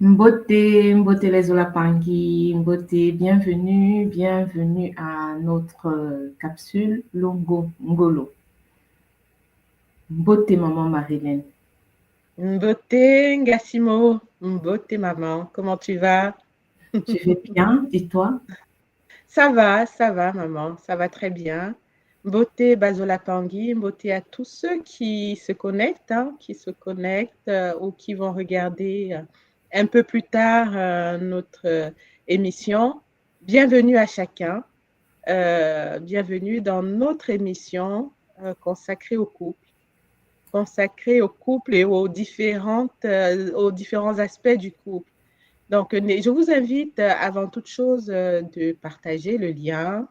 Mbote les Olapangui, Mbote, bienvenue à notre capsule Longo Ngolo. Mbote maman Marilyn. Mbote Ngassimo, Mbote maman, comment tu vas? Je vais bien, et toi? Ça va maman, ça va très bien. Mbote Bazola Tanguy, Mbote à tous ceux qui se connectent, ou qui vont regarder un peu plus tard notre émission. Bienvenue à chacun, bienvenue dans notre émission consacrée au couple et aux différents aspects du couple. Donc, je vous invite avant toute chose de partager le lien,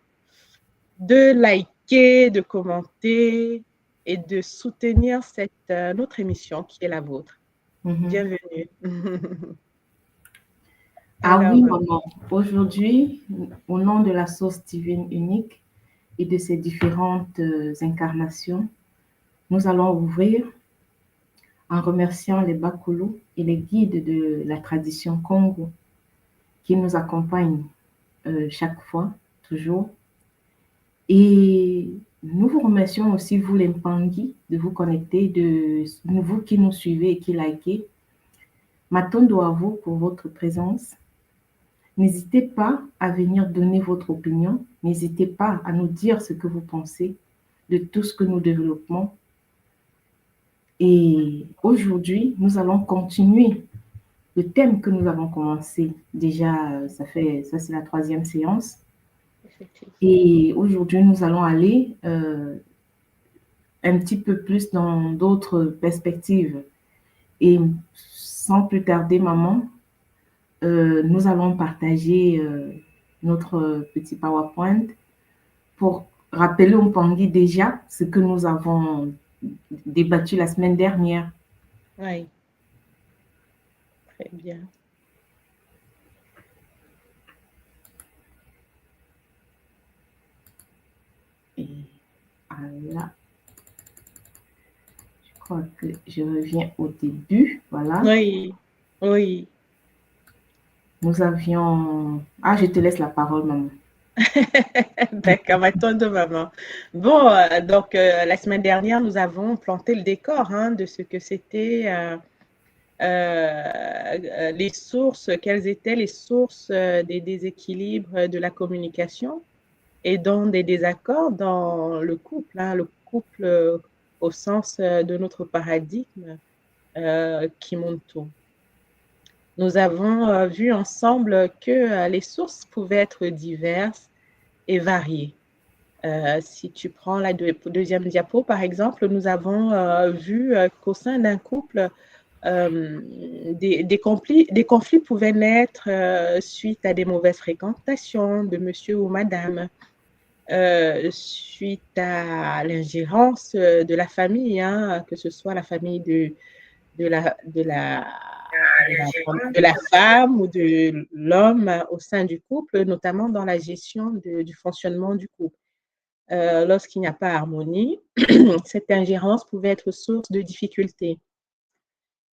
de liker, de commenter et de soutenir cette notre émission qui est la vôtre. Mhm. Bienvenue. Ah Alors, oui, maman. Aujourd'hui, au nom de la source divine unique et de ses différentes incarnations, nous allons ouvrir en remerciant les Bakulu et les guides de la tradition Congo qui nous accompagnent chaque fois, toujours. Et nous vous remercions aussi, vous les Mpangi, de vous connecter, de vous qui nous suivez et qui likez. Matondo à vous pour votre présence. N'hésitez pas à venir donner votre opinion. N'hésitez pas à nous dire ce que vous pensez de tout ce que nous développons. Et aujourd'hui, nous allons continuer le thème que nous avons commencé. Déjà, ça c'est la troisième séance. effectivement. Et aujourd'hui, nous allons aller un petit peu plus dans d'autres perspectives. Et sans plus tarder, maman, nous allons partager notre petit PowerPoint pour rappeler au Pangui déjà ce que nous avons débattu la semaine dernière. Oui, très bien. Et voilà, je crois que je reviens au début. Voilà, Oui, oui. nous avions... Ah, je te laisse la parole, maman. D'accord, maintenant de maman. Bon, donc la semaine dernière, nous avons planté le décor de ce que c'était les sources, quelles étaient les sources des déséquilibres de la communication et donc des désaccords dans le couple au sens de notre paradigme Kimonto. Nous avons vu ensemble que les sources pouvaient être diverses et variées. Si tu prends la deuxième diapo, par exemple, nous avons vu qu'au sein d'un couple, des conflits pouvaient naître suite à des mauvaises fréquentations de monsieur ou madame, suite à l'ingérence de la famille, que ce soit la famille de la, de la, de la femme ou de l'homme au sein du couple, notamment dans la gestion du fonctionnement du couple. Lorsqu'il n'y a pas harmonie, cette ingérence pouvait être source de difficultés.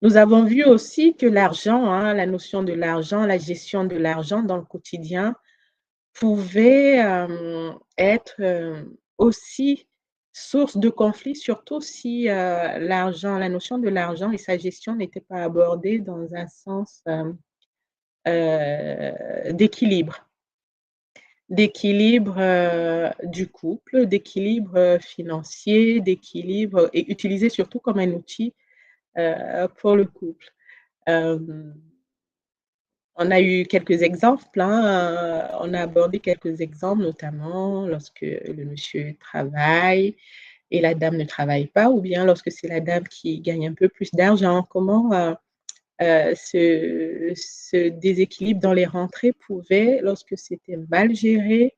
Nous avons vu aussi que l'argent, la notion de l'argent, la gestion de l'argent dans le quotidien pouvait être aussi source de conflit, surtout si l'argent, la notion de l'argent et sa gestion n'étaient pas abordées dans un sens d'équilibre, du couple, d'équilibre financier, d'équilibre et utilisé surtout comme un outil pour le couple. Euh, on a eu quelques exemples, on a abordé quelques exemples, notamment lorsque le monsieur travaille et la dame ne travaille pas, ou bien lorsque c'est la dame qui gagne un peu plus d'argent, comment ce déséquilibre dans les rentrées pouvait, lorsque c'était mal géré,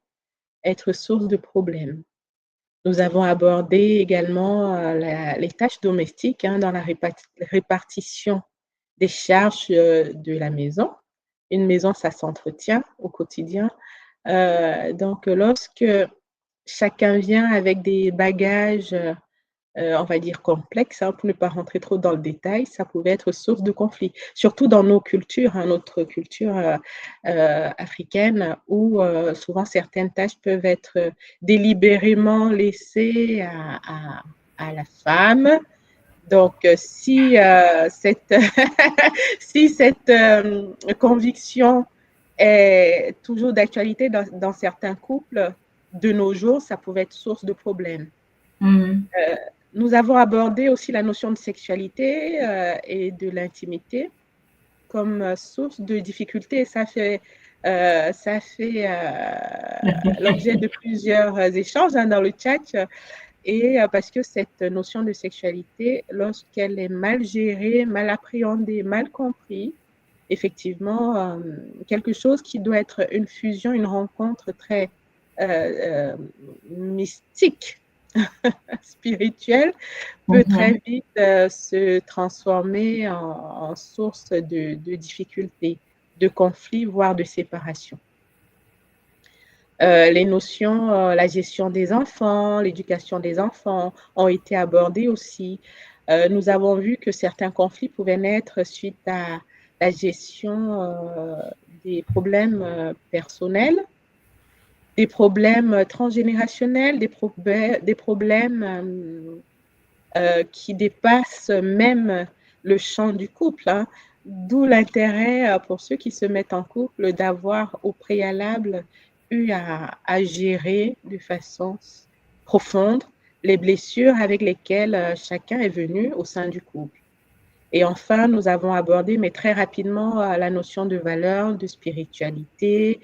être source de problèmes. Nous avons abordé également les tâches domestiques dans la répartition des charges de la maison. Une maison, ça s'entretient au quotidien. Donc, lorsque chacun vient avec des bagages on va dire complexes, hein, pour ne pas rentrer trop dans le détail, ça pouvait être source de conflit. Surtout dans nos cultures, hein, notre culture africaine, où souvent certaines tâches peuvent être délibérément laissées à la femme. Donc, si cette, si cette conviction est toujours d'actualité dans certains couples, de nos jours, ça pouvait être source de problèmes. Nous avons abordé aussi la notion de sexualité et de l'intimité comme source de difficultés. Ça fait l'objet de plusieurs échanges, hein, dans le chat. Et parce que cette notion de sexualité, lorsqu'elle est mal gérée, mal appréhendée, mal comprise, effectivement, quelque chose qui doit être une fusion, une rencontre très mystique, spirituelle, peut très vite se transformer en source de difficultés, de conflits, voire de séparation. Les notions, la gestion des enfants, l'éducation des enfants ont été abordées aussi. Nous avons vu que certains conflits pouvaient naître suite à la gestion des problèmes personnels, des problèmes transgénérationnels, des problèmes qui dépassent même le champ du couple, hein. D'où l'intérêt pour ceux qui se mettent en couple d'avoir au préalable eu à gérer de façon profonde les blessures avec lesquelles chacun est venu au sein du couple. Et enfin, nous avons abordé, mais très rapidement, la notion de valeur, de spiritualité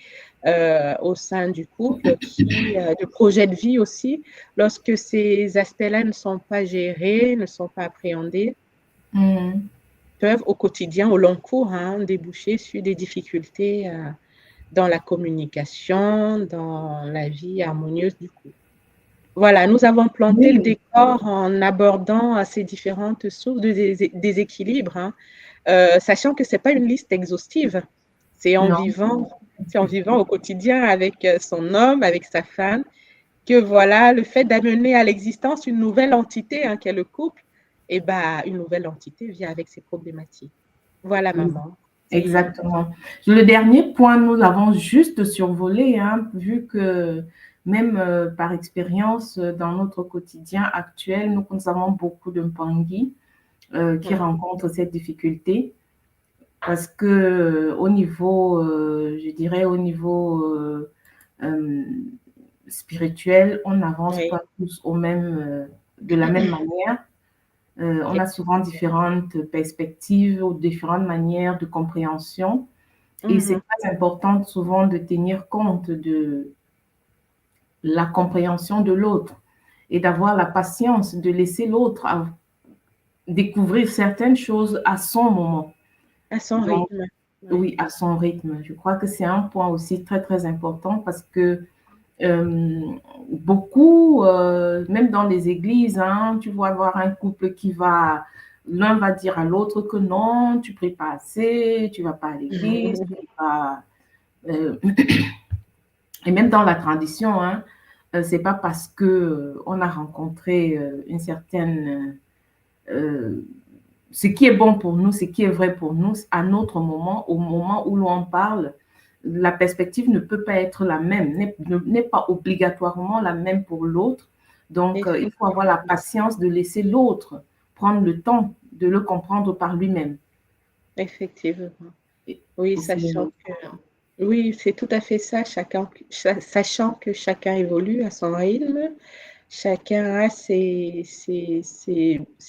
au sein du couple, de projet de vie aussi, lorsque ces aspects-là ne sont pas gérés, ne sont pas appréhendés, peuvent au quotidien, au long cours, hein, déboucher sur des difficultés dans la communication, dans la vie harmonieuse du couple. Voilà, nous avons planté le décor en abordant ces différentes sources de déséquilibre, hein, sachant que ce n'est pas une liste exhaustive. C'est en vivant au quotidien avec son homme, avec sa femme, que voilà, le fait d'amener à l'existence une nouvelle entité, hein, qu'est le couple, et une nouvelle entité vient avec ses problématiques. Voilà, maman. Exactement. Le dernier point, nous l'avons juste survolé, hein, vu que même par expérience, dans notre quotidien actuel, nous avons beaucoup de Mpangui qui rencontrent cette difficulté parce que au niveau, je dirais, au niveau spirituel, on n'avance pas tous de la même manière. On a souvent différentes perspectives ou différentes manières de compréhension. Et c'est très important souvent de tenir compte de la compréhension de l'autre et d'avoir la patience de laisser l'autre découvrir certaines choses à son moment. À son rythme. Oui, à son rythme. Je crois que c'est un point aussi très, très important parce que beaucoup, même dans les églises, hein, tu vas avoir un couple l'un va dire à l'autre que non, tu pries pas assez, tu vas pas à l'église, tu vas, et même dans la tradition, hein, c'est pas parce que on a rencontré une certaine ce qui est bon pour nous, ce qui est vrai pour nous, à notre moment, au moment où l'on parle, la perspective ne peut pas être la même, n'est pas obligatoirement la même pour l'autre. Donc, il faut avoir la patience de laisser l'autre prendre le temps de le comprendre par lui-même. Effectivement. Oui, oui, c'est tout à fait ça, sachant que chacun évolue à son rythme, chacun a ses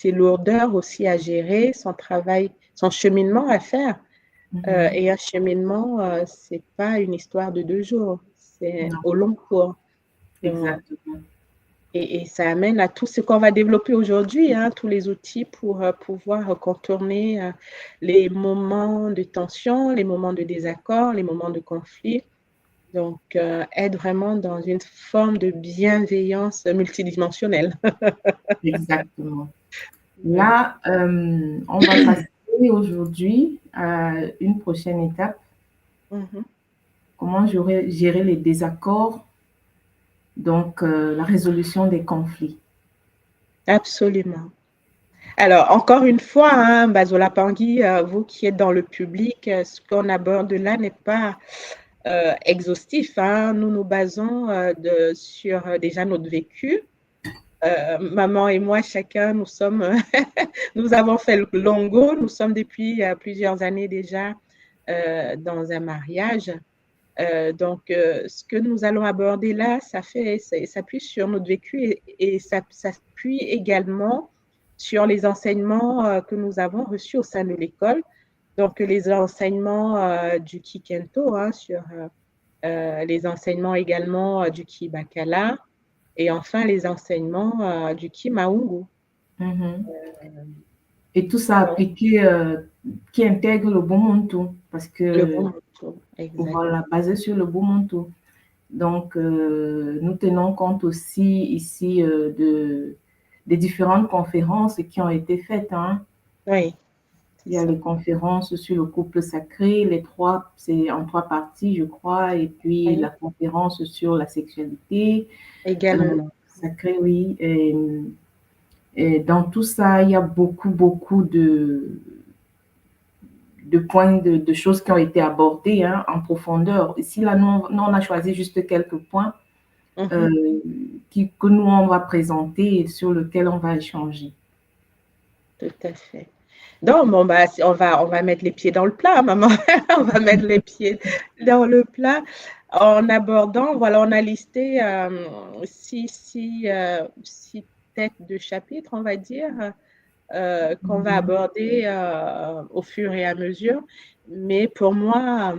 lourdeurs aussi à gérer, son travail, son cheminement à faire. Et un cheminement, ce n'est pas une histoire de 2 jours, c'est au long cours. Exactement. Et ça amène à tout ce qu'on va développer aujourd'hui, hein, tous les outils pour pouvoir contourner les moments de tension, les moments de désaccord, les moments de conflit. Donc, être vraiment dans une forme de bienveillance multidimensionnelle. Exactement. Là, on va passer aujourd'hui à une prochaine étape. Comment gérer les désaccords, donc la résolution des conflits. Absolument. Alors, encore une fois, hein, Bazola Pangui, vous qui êtes dans le public, ce qu'on aborde là n'est pas exhaustif, hein. Nous nous basons sur déjà notre vécu. Maman et moi, chacun, nous sommes, nous avons fait le longo, nous sommes depuis plusieurs années déjà dans un mariage. Donc, ce que nous allons aborder là, ça s'appuie sur notre vécu et ça s'appuie également sur les enseignements que nous avons reçus au sein de l'école. Donc, les enseignements du Kikento, hein, sur les enseignements également du Kibakala et enfin les enseignements du Kimaungu. Mhm. Et tout ça Donc, appliqué, qui intègre le Bumuntu, parce le que, bon mot, exact. voilà, basé sur le Bumuntu. Donc, nous tenons compte aussi ici des différentes conférences qui ont été faites, hein. Oui, c'est Il y a ça. les conférences sur le couple sacré, c'est en 3 parties, je crois, et puis Oui, la conférence sur la sexualité également. sacrée, oui. Et dans tout ça, il y a beaucoup, beaucoup de points, de choses qui ont été abordées, hein, en profondeur. Ici, là, nous, on a choisi juste quelques points euh, Mhm. que nous, on va présenter et sur lesquels on va échanger. Tout à fait. Donc, bon, bah, on va mettre les pieds dans le plat, maman. On va mettre les pieds dans le plat en abordant, voilà, on a listé six têtes de chapitre, on va dire, qu'on va Mhm. aborder au fur et à mesure. Mais pour moi,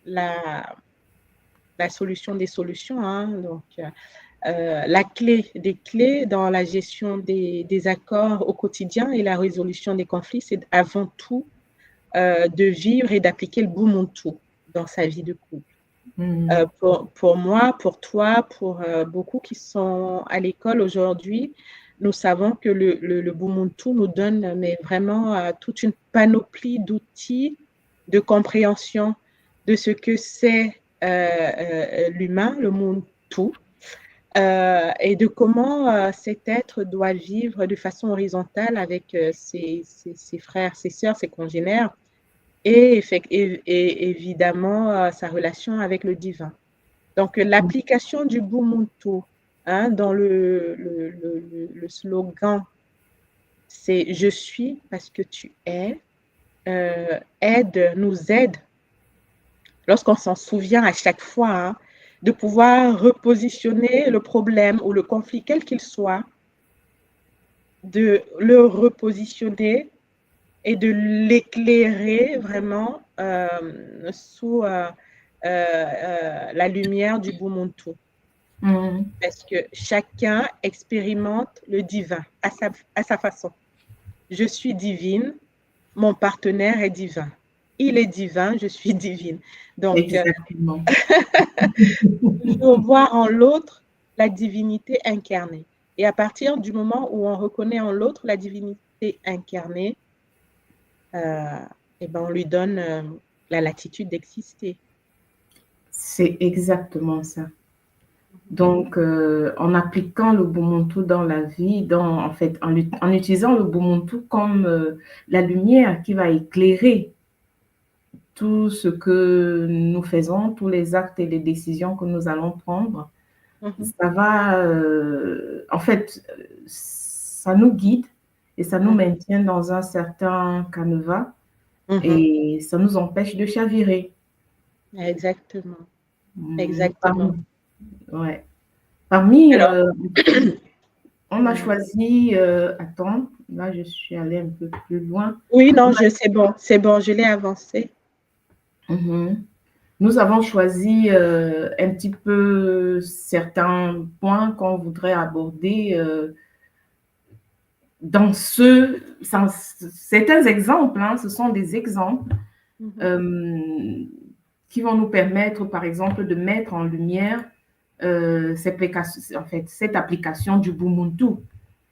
la solution des solutions, hein, donc la clé des clés dans la gestion des accords au quotidien et la résolution des conflits, c'est avant tout de vivre et d'appliquer le Bumuntu dans sa vie de couple. Mhm. Pour moi, pour toi, pour beaucoup qui sont à l'école aujourd'hui, nous savons que le Bumuntu nous donne mais vraiment toute une panoplie d'outils de compréhension de ce que c'est l'humain, le Muntu, et de comment cet être doit vivre de façon horizontale avec ses frères, ses sœurs, ses congénères, et évidemment sa relation avec le divin. Donc, l'application du Bumuntu, hein, dans le slogan, c'est Je suis parce que tu es, nous aide, lorsqu'on s'en souvient à chaque fois, hein, de pouvoir repositionner le problème ou le conflit, quel qu'il soit, de le repositionner et de l'éclairer vraiment sous la lumière du Bumuntu. Mhm. Parce que chacun expérimente le divin à sa façon. Je suis divine, mon partenaire est divin. Il est divin, je suis divine. Donc, Exactement. il faut voir en l'autre la divinité incarnée. Et à partir du moment où on reconnaît en l'autre la divinité incarnée, euh, eh ben on lui donne la latitude d'exister. C'est exactement ça. Donc, en appliquant le Ubuntu dans la vie, en fait, en utilisant le Ubuntu comme la lumière qui va éclairer tout ce que nous faisons, tous les actes et les décisions que nous allons prendre, Mhm, ça va, en fait, ça nous guide et ça nous mhm, maintient dans un certain canevas mhm. et ça nous empêche de chavirer. Exactement, Parmi, exactement. ouais. Parmi Alors, on a choisi, attends, là je suis allée un peu plus loin. oui, non, c'est bon, je l'ai avancé. Mhm. Nous avons choisi un petit peu certains points qu'on voudrait aborder certains exemples, hein, ce sont des exemples Mhm, euh, qui vont nous permettre, par exemple, de mettre en lumière cette application du Ubuntu.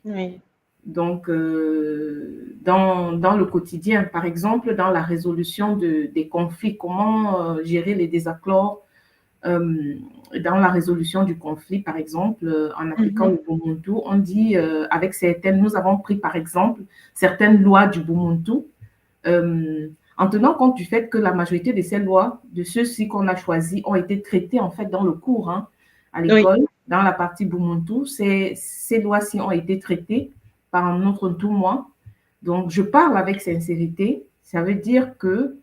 oui. Donc, dans le quotidien, par exemple, dans la résolution des conflits, comment gérer les désaccords euh, dans la résolution du conflit, par exemple, en appliquant le Ubuntu, on dit avec certaines, nous avons pris par exemple certaines lois du Ubuntu, en tenant compte du fait que la majorité de ces lois, de ceux-ci qu'on a choisis, ont été traités en fait dans le cours, hein, à l'école, dans la partie Ubuntu. Ces lois-ci ont été traitées par un autre tout moi. Donc, je parle avec sincérité. Ça veut dire que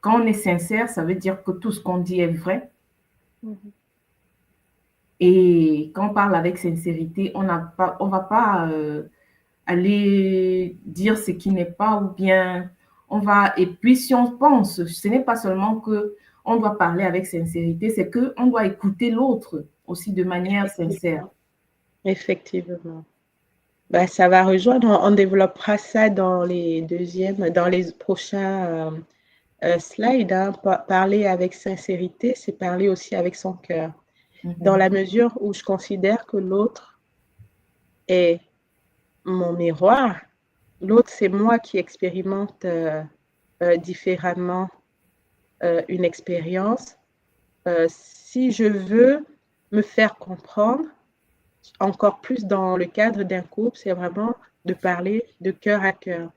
quand on est sincère, ça veut dire que tout ce qu'on dit est vrai. Et quand on parle avec sincérité, on ne va pas aller dire ce qui n'est pas, ou bien on va. Et puis, si on pense, ce n'est pas seulement que on doit parler avec sincérité, c'est qu'on doit écouter l'autre aussi de manière sincère. Effectivement. Ben, ça va rejoindre, on développera ça dans les prochains slides. Hein. Parler avec sincérité, c'est parler aussi avec son cœur. Dans la mesure où je considère que l'autre est mon miroir, l'autre, c'est moi qui expérimente différemment une expérience. Si je veux me faire comprendre, encore plus dans le cadre d'un couple, c'est vraiment de parler de cœur à cœur.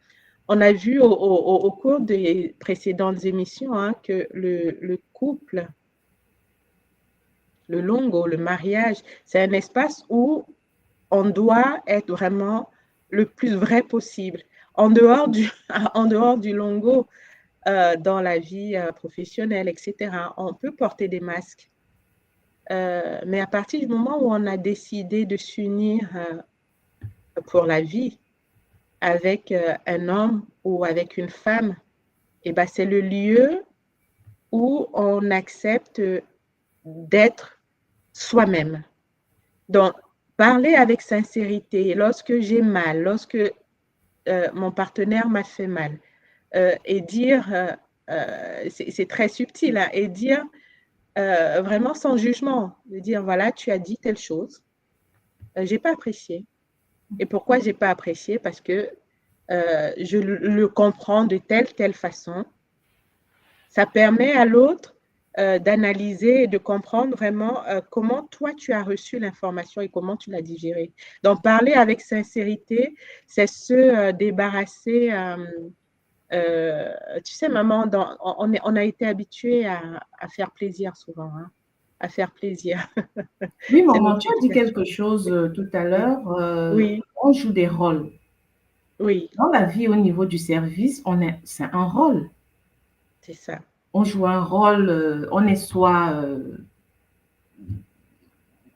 On a vu au cours des précédentes émissions hein, que le couple, le longo, le mariage, c'est un espace où on doit être vraiment le plus vrai possible. En dehors du longo, dans la vie professionnelle, etc., on peut porter des masques. Mais à partir du moment où on a décidé de s'unir pour la vie avec un homme ou avec une femme, et ben c'est le lieu où on accepte d'être soi-même. Donc, parler avec sincérité lorsque j'ai mal, lorsque mon partenaire m'a fait mal, et dire, c'est très subtil, hein, et dire vraiment sans jugement, de dire voilà, tu as dit telle chose, j'ai pas apprécié. Et pourquoi j'ai pas apprécié? Parce que je le comprends de telle façon. Ça permet à l'autre d'analyser et de comprendre vraiment comment toi tu as reçu l'information et comment tu l'as digérée. Donc parler avec sincérité, c'est se débarrasser. Tu sais, maman, on a été habitué à faire plaisir souvent, hein, à faire plaisir. Oui, C'est maman, notre tu as dit éducation. quelque chose tout à Oui, l'heure. oui, On joue des rôles. oui, Dans la vie, au niveau du service, c'est un rôle. c'est ça. On joue un rôle, on est soit,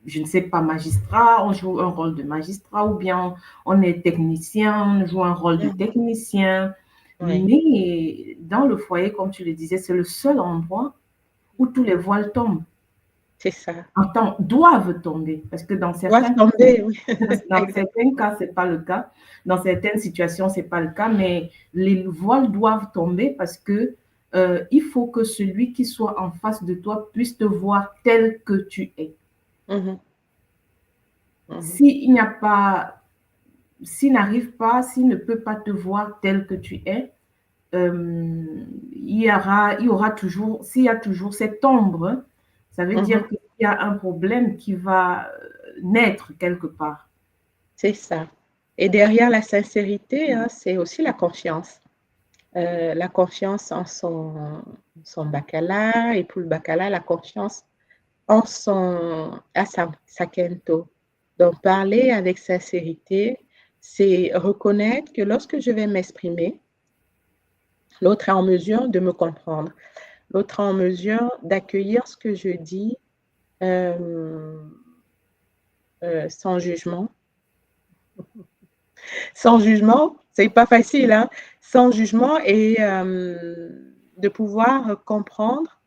je ne sais pas, magistrat, on joue un rôle de magistrat, ou bien on est technicien, on joue un rôle de technicien. Oui, Mais dans le foyer, comme tu le disais, c'est le seul endroit où tous les voiles tombent. c'est ça. Doivent tomber, parce que Doivent tomber, oui. dans certains Exactement. cas, ce n'est pas le cas. Dans certaines situations, ce n'est pas le cas, mais les voiles doivent tomber parce que il faut que celui qui soit en face de toi puisse te voir tel que tu es. Mhm, mhm. S'il n'y a pas, s'il n'arrive pas, s'il ne peut pas te voir tel que tu es, il y aura toujours, s'il y a toujours cette ombre, ça veut dire Mhm. qu'il y a un problème qui va naître quelque part. C'est ça. Et derrière la sincérité, hein, c'est aussi la confiance en son bacala, et pour le bacala, la confiance en sa kento. Donc, parler avec sincérité, c'est reconnaître que lorsque je vais m'exprimer, l'autre est en mesure de me comprendre. L'autre est en mesure d'accueillir ce que je dis euh, sans jugement. Sans jugement, c'est pas facile, hein? Sans jugement et de pouvoir comprendre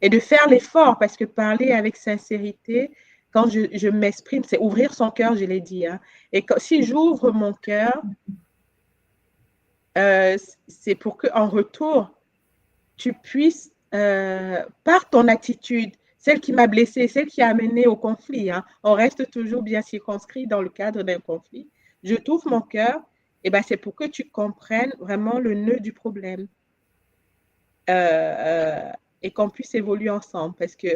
et de faire l'effort, parce que parler avec sincérité, quand je m'exprime, c'est ouvrir son cœur, je l'ai dit. Hein? Et si j'ouvre mon cœur, c'est pour qu'en retour, tu puisses, par ton attitude, celle qui m'a blessée, celle qui a amené au conflit, hein, on reste toujours bien circonscrit dans le cadre d'un conflit. Je t'ouvre mon cœur, et ben c'est pour que tu comprennes vraiment le nœud du problème. et qu'on puisse évoluer ensemble. Parce que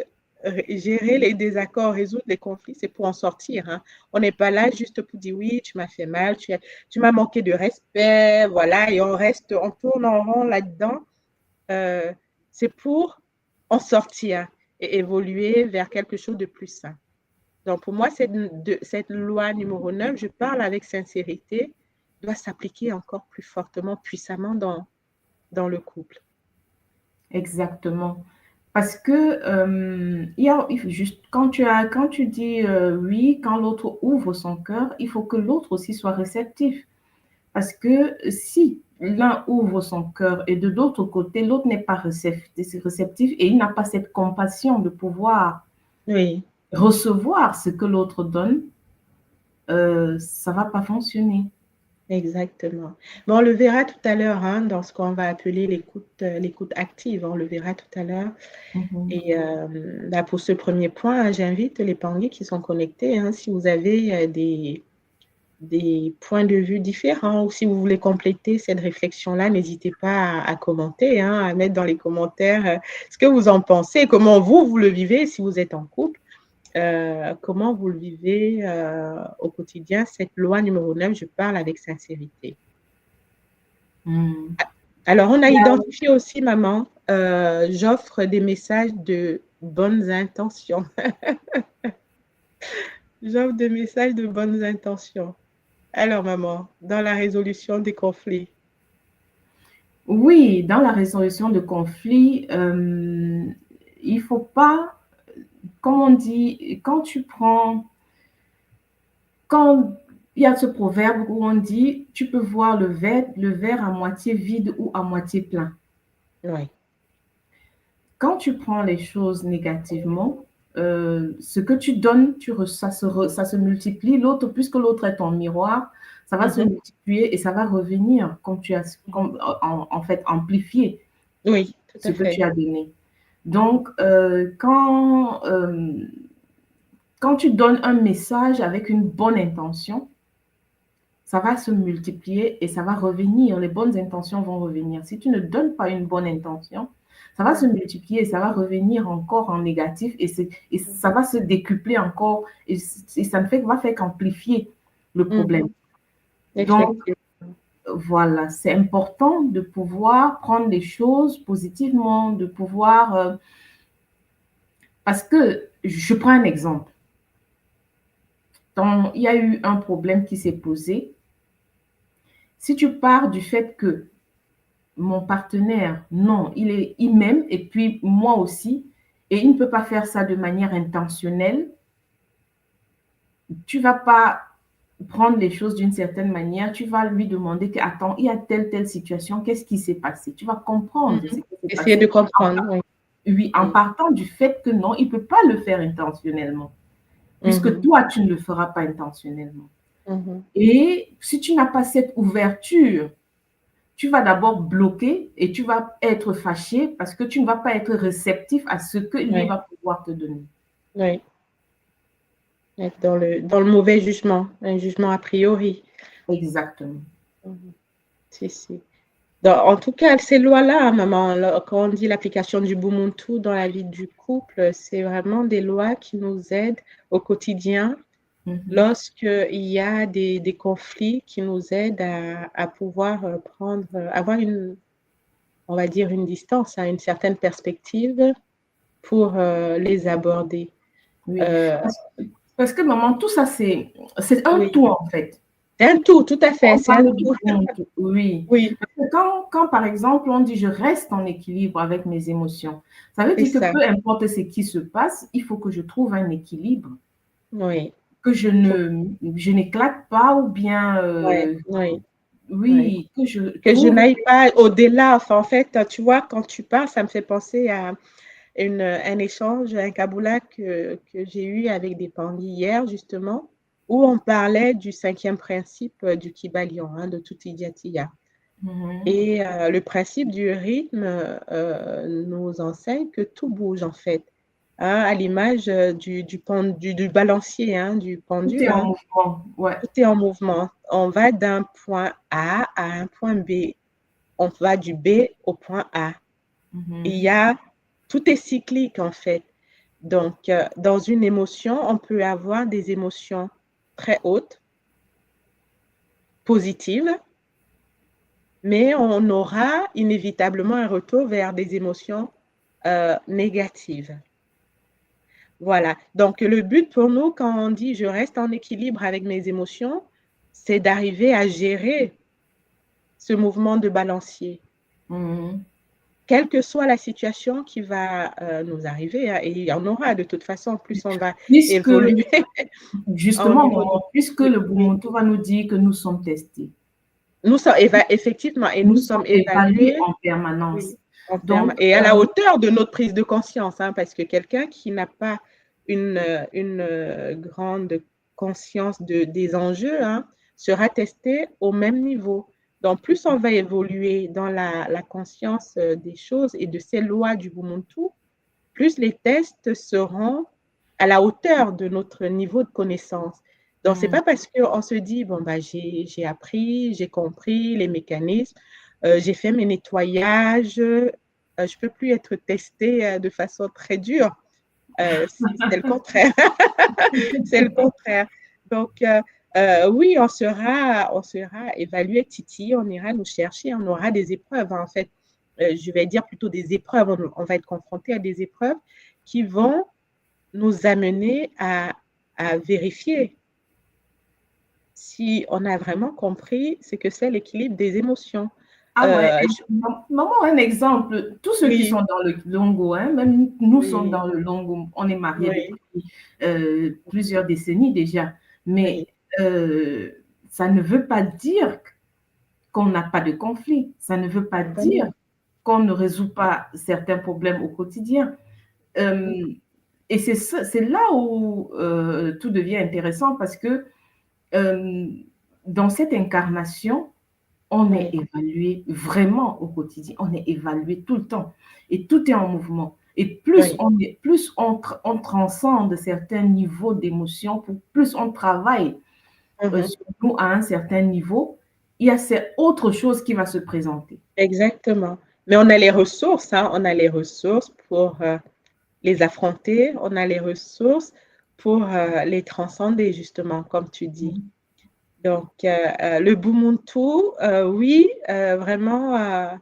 gérer les désaccords, résoudre les conflits, c'est pour en sortir. Hein. On n'est pas là juste pour dire oui, tu m'as fait mal, tu m'as manqué de respect, voilà, et on tourne en rond là-dedans. C'est pour en sortir et évoluer vers quelque chose de plus sain. Donc, pour moi, cette loi numéro 9, je parle avec sincérité, doit s'appliquer encore plus fortement, puissamment dans le couple. Exactement. Parce que il faut juste, quand tu dis oui, quand l'autre ouvre son cœur, il faut que l'autre aussi soit réceptif. Parce que si l'un ouvre son cœur et de l'autre côté, l'autre n'est pas réceptif et il n'a pas cette compassion de pouvoir Oui. recevoir ce que l'autre donne, ça ne va pas fonctionner. Exactement. Bon, on le verra tout à l'heure hein, dans ce qu'on va appeler l'écoute active. On le verra tout à l'heure. Et là, pour ce premier point, j'invite les Pangui qui sont connectés. Hein, si vous avez des points de vue différents ou si vous voulez compléter cette réflexion-là, n'hésitez pas à commenter, hein, à mettre dans les commentaires ce que vous en pensez, comment vous le vivez si vous êtes en couple. Comment vous le vivez au quotidien, cette loi numéro 9, je parle avec sincérité. Alors, on a identifié aussi, maman, j'offre des messages de bonnes intentions. J'offre des messages de bonnes intentions. Alors, maman, dans la résolution des conflits. Oui, dans la résolution de conflits, il ne faut pas, comme on dit, quand il y a ce proverbe où on dit, tu peux voir le verre à moitié vide ou à moitié plein. Oui. Quand tu prends les choses négativement, ce que tu donnes, ça se multiplie. L'autre, puisque l'autre est ton miroir, ça va se multiplier et ça va revenir en fait, amplifier oui, tout ce à que fait. tu as donné. Donc, quand tu donnes un message avec une bonne intention, ça va se multiplier et ça va revenir. Les bonnes intentions vont revenir. Si tu ne donnes pas une bonne intention, ça va se multiplier et ça va revenir encore en négatif et ça va se décupler encore et ça ne va faire qu'amplifier le problème. Donc, voilà, c'est important de pouvoir prendre les choses positivement, de pouvoir... parce que, je prends un exemple. Il y a eu un problème qui s'est posé. Si tu pars du fait que mon partenaire, non, il m'aime et puis moi aussi, et il ne peut pas faire ça de manière intentionnelle, tu vas pas prendre les choses d'une certaine manière, tu vas lui demander que, attends, il y a telle situation, qu'est-ce qui s'est passé? Tu vas comprendre ce qui s'est passé. Essayer de comprendre. Oui, en partant du fait que non, il ne peut pas le faire intentionnellement, puisque toi, tu ne le feras pas intentionnellement. Et si tu n'as pas cette ouverture, tu vas d'abord bloquer et tu vas être fâché parce que tu ne vas pas être réceptif à ce que lui va pouvoir te donner. Oui. Être dans le mauvais jugement, un jugement a priori. Exactement. Si. Donc, en tout cas, ces lois-là, maman, quand on dit l'application du Ubuntu dans la vie du couple, c'est vraiment des lois qui nous aident au quotidien lorsqu'il y a des conflits qui nous aident à pouvoir avoir on va dire, une distance, une certaine perspective pour les aborder. Oui. Parce que, maman, tout ça, c'est un tout, en fait. C'est un tout, tout à fait. C'est un tout. Oui. Parce que quand, par exemple, on dit je reste en équilibre avec mes émotions, ça veut dire que peu importe ce qui se passe, il faut que je trouve un équilibre. Oui. Que je n'éclate pas ou bien... oui, que je n'aille pas au-delà. Enfin, en fait, tu vois, quand tu parles, ça me fait penser à un échange, un kaboula que j'ai eu avec des pandis hier, justement, où on parlait du 5e principe du Kybalion, de Tutiyatiya. Et le principe du rythme nous enseigne que tout bouge, en fait. À l'image du balancier, du pendule. Tout est en mouvement. Ouais. Tout est en mouvement. On va d'un point A à un point B. On va du B au point A. Il y a Tout est cyclique, en fait. Donc, dans une émotion, on peut avoir des émotions très hautes, positives, mais on aura inévitablement un retour vers des émotions négatives. Voilà. Donc, le but pour nous, quand on dit je reste en équilibre avec mes émotions, c'est d'arriver à gérer ce mouvement de balancier. Quelle que soit la situation qui va nous arriver, hein, et il y en aura de toute façon, plus on va évoluer. Justement, puisque le Bumuntu va nous dire que nous sommes testés. Nous sommes effectivement, et nous sommes évalués en permanence. Oui, donc, et à la hauteur de notre prise de conscience, hein, parce que quelqu'un qui n'a pas une grande conscience des enjeux, hein, sera testé au même niveau. Donc, plus on va évoluer dans la conscience des choses et de ces lois du Bumuntu, plus les tests seront à la hauteur de notre niveau de connaissance. Donc, c'est pas parce qu'on se dit, bon, bah, j'ai appris, j'ai compris les mécanismes, j'ai fait mes nettoyages, je peux plus être testée de façon très dure. C'est le contraire. C'est le contraire. Donc, oui, on sera évalué, Titi, on ira nous chercher, on aura des épreuves, en fait. Je vais dire plutôt des épreuves, on va être confronté à des épreuves qui vont nous amener à vérifier si on a vraiment compris ce que c'est l'équilibre des émotions. Maman, un exemple, tous ceux qui sont dans le Longo, hein, même nous sommes dans le Longo, on est mariés depuis plusieurs décennies déjà, mais ça ne veut pas dire qu'on n'a pas de conflit, ça ne veut pas dire qu'on ne résout pas certains problèmes au quotidien. Et c'est là où tout devient intéressant parce que dans cette incarnation, on est évalué vraiment au quotidien, on est évalué tout le temps et tout est en mouvement. Et plus on transcende certains niveaux d'émotion, plus on travaille sur nous à un certain niveau, il y a autre chose qui va se présenter. Exactement. Mais on a les ressources, hein, on a les ressources pour les affronter, on a les ressources pour les transcender, justement, comme tu dis. Donc, le Bumuntu, oui, vraiment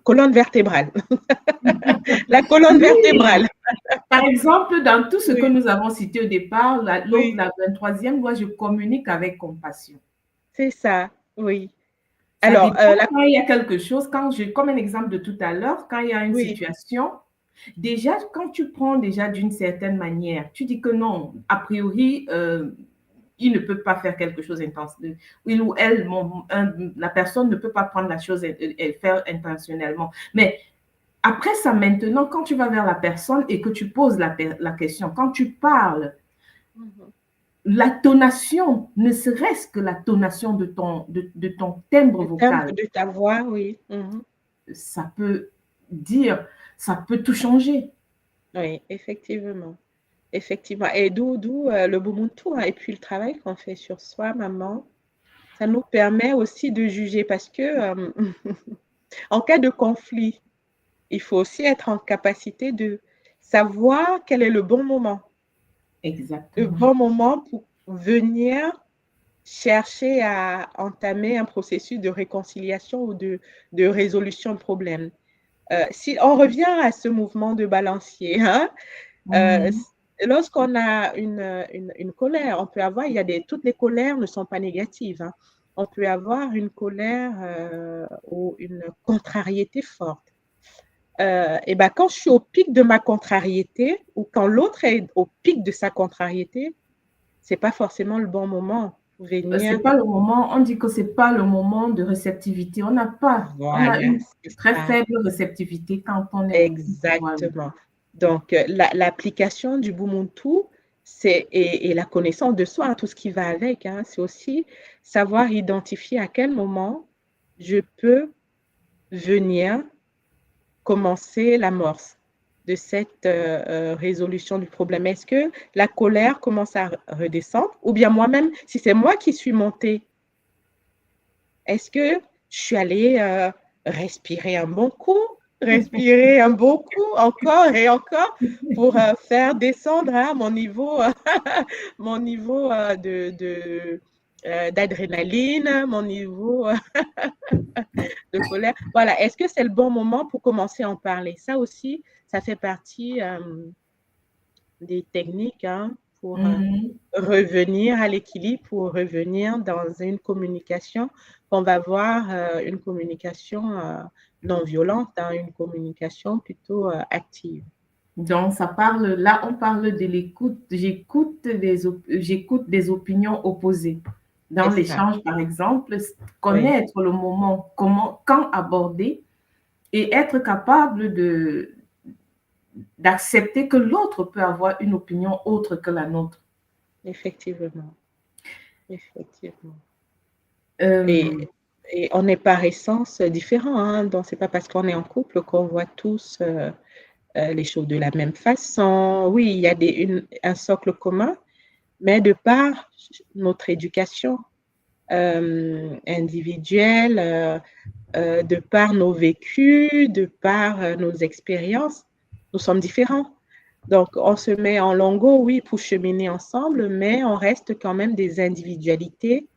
colonne vertébrale. La colonne vertébrale. Par exemple, dans tout ce que nous avons cité au départ, la 23e loi, je communique avec compassion. C'est ça, oui. Alors, quand il y a quelque chose, comme un exemple de tout à l'heure, quand il y a une situation, déjà, quand tu prends déjà d'une certaine manière, tu dis que non, a priori, il ne peut pas faire quelque chose intentionnellement. Il ou elle, la personne ne peut pas prendre la chose et faire intentionnellement. Mais après ça, maintenant, quand tu vas vers la personne et que tu poses la question, quand tu parles, la tonation, ne serait-ce que la tonation de ton timbre vocal. De ta voix, oui. Ça peut tout changer. Oui, effectivement. Effectivement. Et d'où le Bumuntu, hein, et puis le travail qu'on fait sur soi, maman, ça nous permet aussi de juger parce que en cas de conflit, il faut aussi être en capacité de savoir quel est le bon moment. Exactement. Le bon moment pour venir chercher à entamer un processus de réconciliation ou de résolution de problème. Si on revient à ce mouvement de balancier, hein, lorsqu'on a une colère, on peut avoir, toutes les colères ne sont pas négatives. Hein. On peut avoir une colère ou une contrariété forte. Et ben, quand je suis au pic de ma contrariété ou quand l'autre est au pic de sa contrariété, c'est pas forcément le bon moment pour venir. C'est pas le moment. On dit que c'est pas le moment de réceptivité. On n'a pas. Voilà, on a une très faible réceptivité quand on est. Exactement. Donc, l'application du Bumuntu, et la connaissance de soi, hein, tout ce qui va avec, hein, c'est aussi savoir identifier à quel moment je peux venir commencer l'amorce de cette résolution du problème. Est-ce que la colère commence à redescendre ou bien moi-même, si c'est moi qui suis montée, est-ce que je suis allée respirer un bon coup, respirer un bon coup, encore et encore, pour faire descendre mon niveau d'adrénaline, mon niveau de colère. Voilà, est-ce que c'est le bon moment pour commencer à en parler? Ça aussi, ça fait partie des techniques pour Mhm. revenir à l'équilibre, pour revenir dans une communication qu'on va voir, une communication non violente, une communication plutôt active. Donc, là, on parle de l'écoute. J'écoute des opinions opposées. Dans C'est ça, l'échange, par exemple, oui, connaître le moment, quand aborder et être capable d'accepter que l'autre peut avoir une opinion autre que la nôtre. effectivement, effectivement. Et, Euh, et on est par essence différents, donc c'est pas parce qu'on est en couple qu'on voit tous les choses de la même façon. Oui, il y a un socle commun, mais de par notre éducation individuelle, de par nos vécus, de par nos expériences, nous sommes différents. Donc, on se met en lingot, oui, pour cheminer ensemble, mais on reste quand même des individualités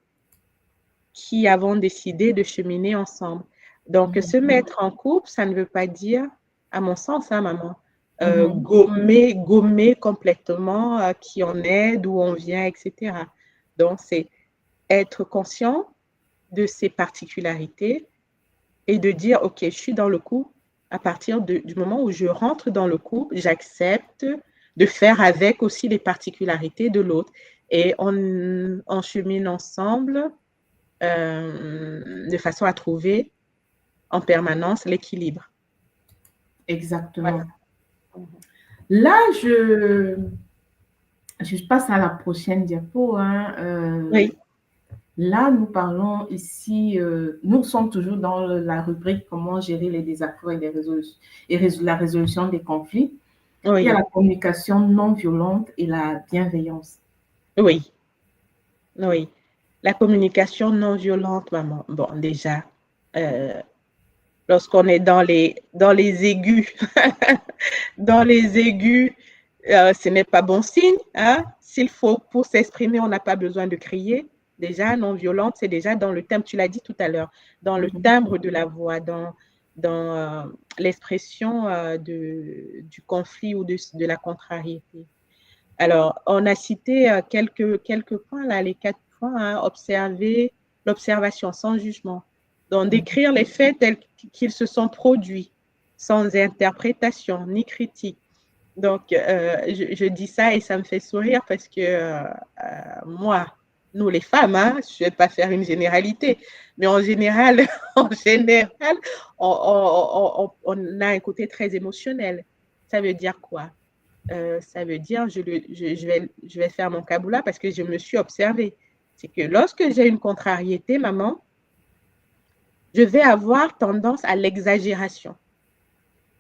qui avons décidé de cheminer ensemble. Donc, se mettre en couple, ça ne veut pas dire, à mon sens, maman, mhm. gommer complètement qui on est, d'où on vient, etc. Donc, c'est être conscient de ses particularités et de dire, OK, je suis dans le couple. À partir du moment où je rentre dans le couple, j'accepte de faire avec aussi les particularités de l'autre. Et on chemine ensemble de façon à trouver en permanence l'équilibre. Voilà. Exactement. Là, je passe à la prochaine diapo. Oui, Là, nous parlons ici, nous sommes toujours dans la rubrique comment gérer les désaccords et, la résolution des conflits. Il y a oui, la communication non violente et la bienveillance. oui, oui. La communication non violente, maman. Bon, déjà, euh, lorsqu'on est dans les aigus, dans les aigus, ce n'est pas bon signe. S'il faut, pour s'exprimer, on n'a pas besoin de crier. Déjà, non violente, c'est déjà dans le timbre, tu l'as dit tout à l'heure, dans le Mhm. timbre de la voix, dans l'expression du conflit ou de la contrariété. Alors, on a cité quelques points là, les 4 points, observer, l'observation sans jugement. Donc, décrire les faits tels qu'ils se sont produits, sans interprétation ni critique. Donc, je dis ça et ça me fait sourire parce que moi, nous les femmes, je ne vais pas faire une généralité, mais en général, en général, on a un côté très émotionnel. Ça veut dire quoi? Ça veut dire, je vais faire mon caboula parce que je me suis observée. C'est que lorsque j'ai une contrariété, maman, je vais avoir tendance à l'exagération.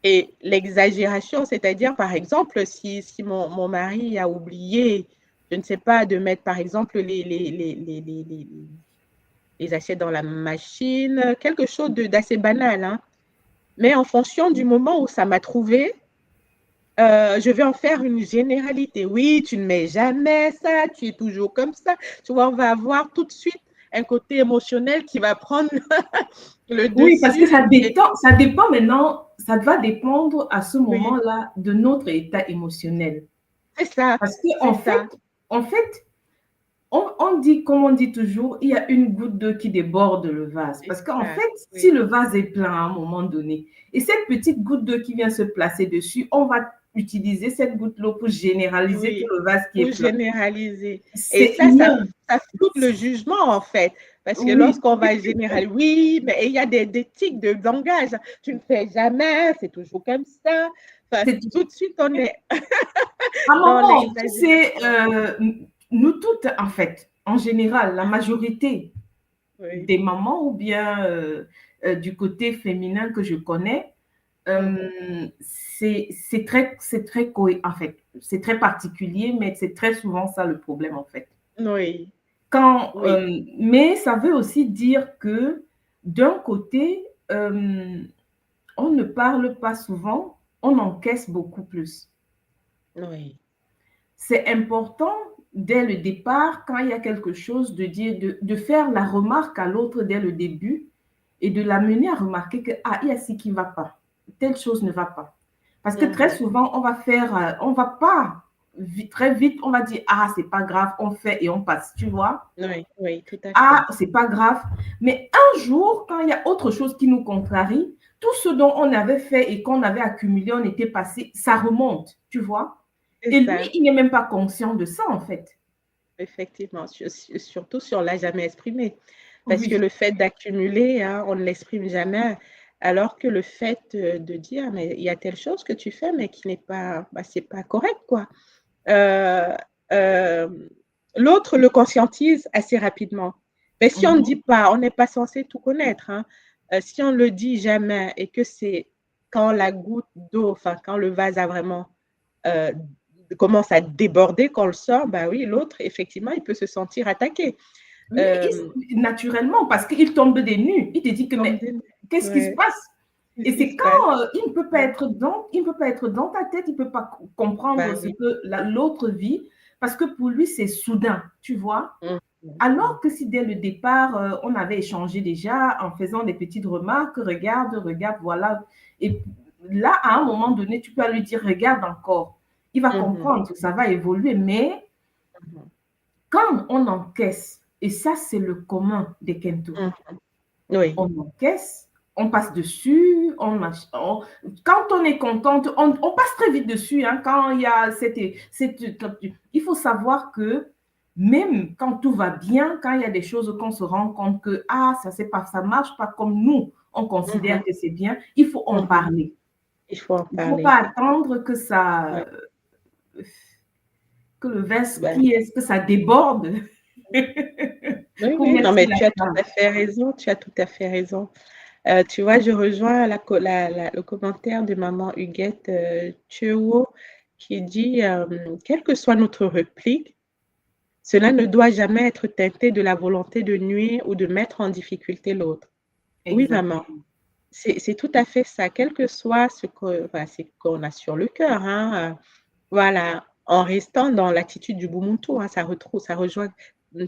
Et l'exagération, c'est-à-dire, par exemple, si mon mari a oublié, je ne sais pas, de mettre, par exemple, les assiettes dans la machine, quelque chose d'assez banal, mais en fonction du moment où ça m'a trouvé, je vais en faire une généralité. Oui, tu ne mets jamais ça, tu es toujours comme ça. Tu vois, on va avoir tout de suite un côté émotionnel qui va prendre le Oui, parce que dessus. ça dépend maintenant, ça va dépendre à ce Oui, moment-là de notre état émotionnel. c'est ça, Parce que c'est ça. en fait, on dit, comme on dit toujours, il y a une goutte d'eau qui déborde le vase. C'est Parce qu'en ça, fait, si oui. le vase est plein à un moment donné, et cette petite goutte d'eau qui vient se placer dessus, on va utiliser cette goutte d'eau pour généraliser tout Oui, le vase qui est pour plein. généraliser. Et C'est ça, humain. ça floute le jugement, en fait. Parce que Oui, lorsqu'on va généraliser, oui, mais il y a des tics de langage. Tu ne fais jamais, c'est toujours comme ça. Enfin, c'est tout de suite, on est à un dans moment, tu sais, l'exagération. nous toutes, en fait, en général, la majorité Oui. des mamans ou bien du côté féminin que je connais, Mhm. en fait, c'est très particulier, mais c'est très souvent ça le problème, en fait. Oui, oui, Mais ça veut aussi dire que d'un côté, euh, on ne parle pas souvent, on encaisse beaucoup plus. Oui. C'est important dès le départ, quand il y a quelque chose, de dire, de faire la remarque à l'autre dès le début et de l'amener à remarquer que, ah, il y a ce qui ne va pas, telle chose ne va pas. Parce que très souvent, on va pas très vite, on va dire, ah, c'est pas grave, on fait et on passe, tu vois. Oui, oui, tout à fait. Ah, c'est pas grave. Mais un jour, quand il y a autre chose qui nous contrarie, tout ce dont on avait fait et qu'on avait accumulé, on était passé, ça remonte, tu vois. Et lui, il n'est même pas conscient de ça, en fait. Effectivement, surtout si on ne l'a jamais exprimé. Parce que Oui. le fait d'accumuler, hein, on ne l'exprime jamais. Alors que le fait de dire, mais il y a telle chose que tu fais, mais qui n'est pas, bah, c'est pas correct, quoi. Euh, euh, L'autre le conscientise assez rapidement. Mais si on ne dit pas, on n'est pas censé tout connaître. Hein. Si on ne le dit jamais et que c'est quand la goutte d'eau, enfin, quand le vase a vraiment commence à déborder, qu'on le sort, ben oui, l'autre, effectivement, il peut se sentir attaqué. Naturellement, parce qu'il tombe des nues. Il te dit que, mais qu'est-ce qui se passe? Et c'est quand il ne peut pas être dans ta tête, il ne peut pas comprendre ce que l'autre vit, parce que pour lui, c'est soudain, tu vois. Alors que si dès le départ, on avait échangé déjà en faisant des petites remarques, regarde, voilà. Et là, à un moment donné, tu peux lui dire, regarde encore. Il va comprendre que ça va évoluer, mais quand on encaisse, et ça, c'est le commun des Kento, on encaisse, on passe dessus, quand on est contente, on passe très vite dessus. Hein, quand il y a il faut savoir que même quand tout va bien, quand il y a des choses qu'on se rend compte que ça marche pas comme nous, on considère que c'est bien, il faut en parler. Il faut en Il ne parler. faut pas attendre que ça... que le vase, que ça déborde. Oui, non, mais tu as tout à fait raison, tu as tout à fait raison. Tu vois, je rejoins le commentaire de maman Huguette Thuo qui dit quelle que soit notre réplique, cela ne doit jamais être teinté de la volonté de nuire ou de mettre en difficulté l'autre. Oui, maman, c'est tout à fait ça, quel que soit ce qu'on a sur le cœur. Hein, voilà, en restant dans l'attitude du Bumuntu, hein, ça rejoint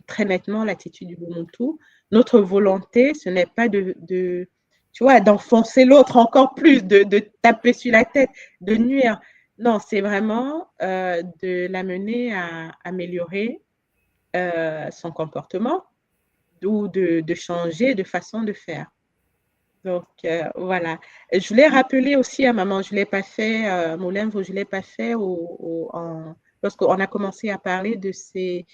très nettement l'attitude du Bumuntu. Notre volonté, ce n'est pas tu vois, d'enfoncer l'autre encore plus, de taper sur la tête, de nuire. Non, c'est vraiment de l'amener à améliorer son comportement ou de changer de façon de faire. Donc, voilà. Je voulais rappeler aussi à maman, je ne l'ai pas fait, Moulin, je ne l'ai pas fait lorsqu'on a commencé à parler de ces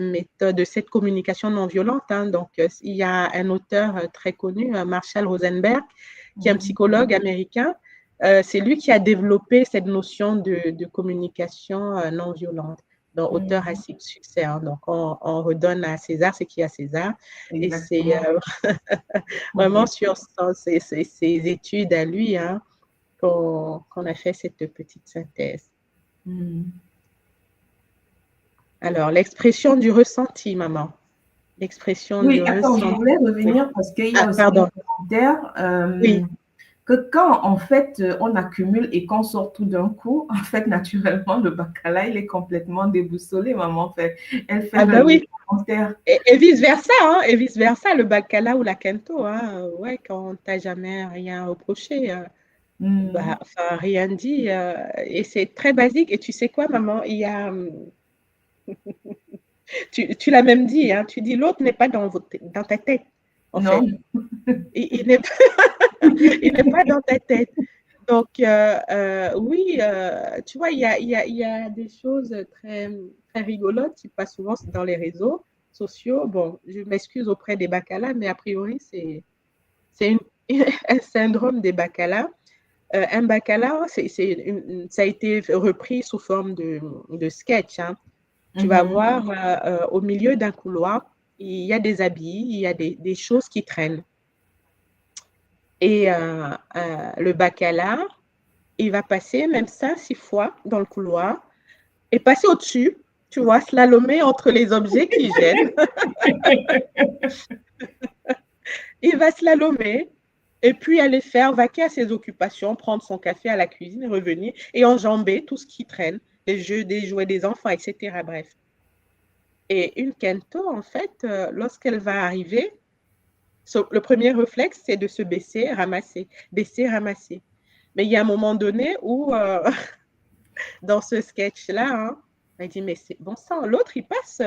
méthodes, de cette communication non violente. Hein. Donc, il y a un auteur très connu, Marshall Rosenberg, qui est un psychologue américain. C'est lui qui a développé cette notion de communication non violente. Donc, auteur à succès. Hein. Donc, on redonne à César ce qui est à César. Exactement. Et c'est vraiment sur ses études à lui hein, qu'on a fait cette petite synthèse. Alors, l'expression du ressenti, maman. L'expression du ressenti. Je voulais revenir parce qu'il y a aussi un commentaire que quand, en fait, on accumule et qu'on sort tout d'un coup, en fait, naturellement, le bacala, il est complètement déboussolé, maman. Elle fait le commentaire. Et vice-versa, hein, et vice-versa, le bacala ou la kento, hein, ouais, quand tu n'as jamais rien reproché, enfin, rien dit, et c'est très basique. Et tu sais quoi, maman, il y a... tu l'as même dit, hein, tu dis l'autre n'est pas dans ta tête, en fait. Il n'est pas dans ta tête. Donc, oui, tu vois, il y a des choses très, très rigolotes qui passent souvent dans les réseaux sociaux. Bon, je m'excuse auprès des bacalas, mais a priori, c'est un syndrome des bacalas. Un bacala, ça a été repris sous forme de sketch. Hein. Tu vas voir au milieu d'un couloir, il y a des habits, il y a des choses qui traînent. Et le bacala, il va passer même 5-6 fois dans le couloir et passer au-dessus, tu vois, slalomer entre les objets qui gênent. Il va slalomer Et puis aller faire, vaquer à ses occupations, prendre son café à la cuisine, revenir et enjamber tout ce qui traîne, les jeux, des jouets des enfants, etc. Bref. Et une Kento, en fait, lorsqu'elle va arriver, le premier réflexe, c'est de se baisser, ramasser. Mais il y a un moment donné où, dans ce sketch-là, hein, elle dit, mais c'est bon sang, l'autre, il passe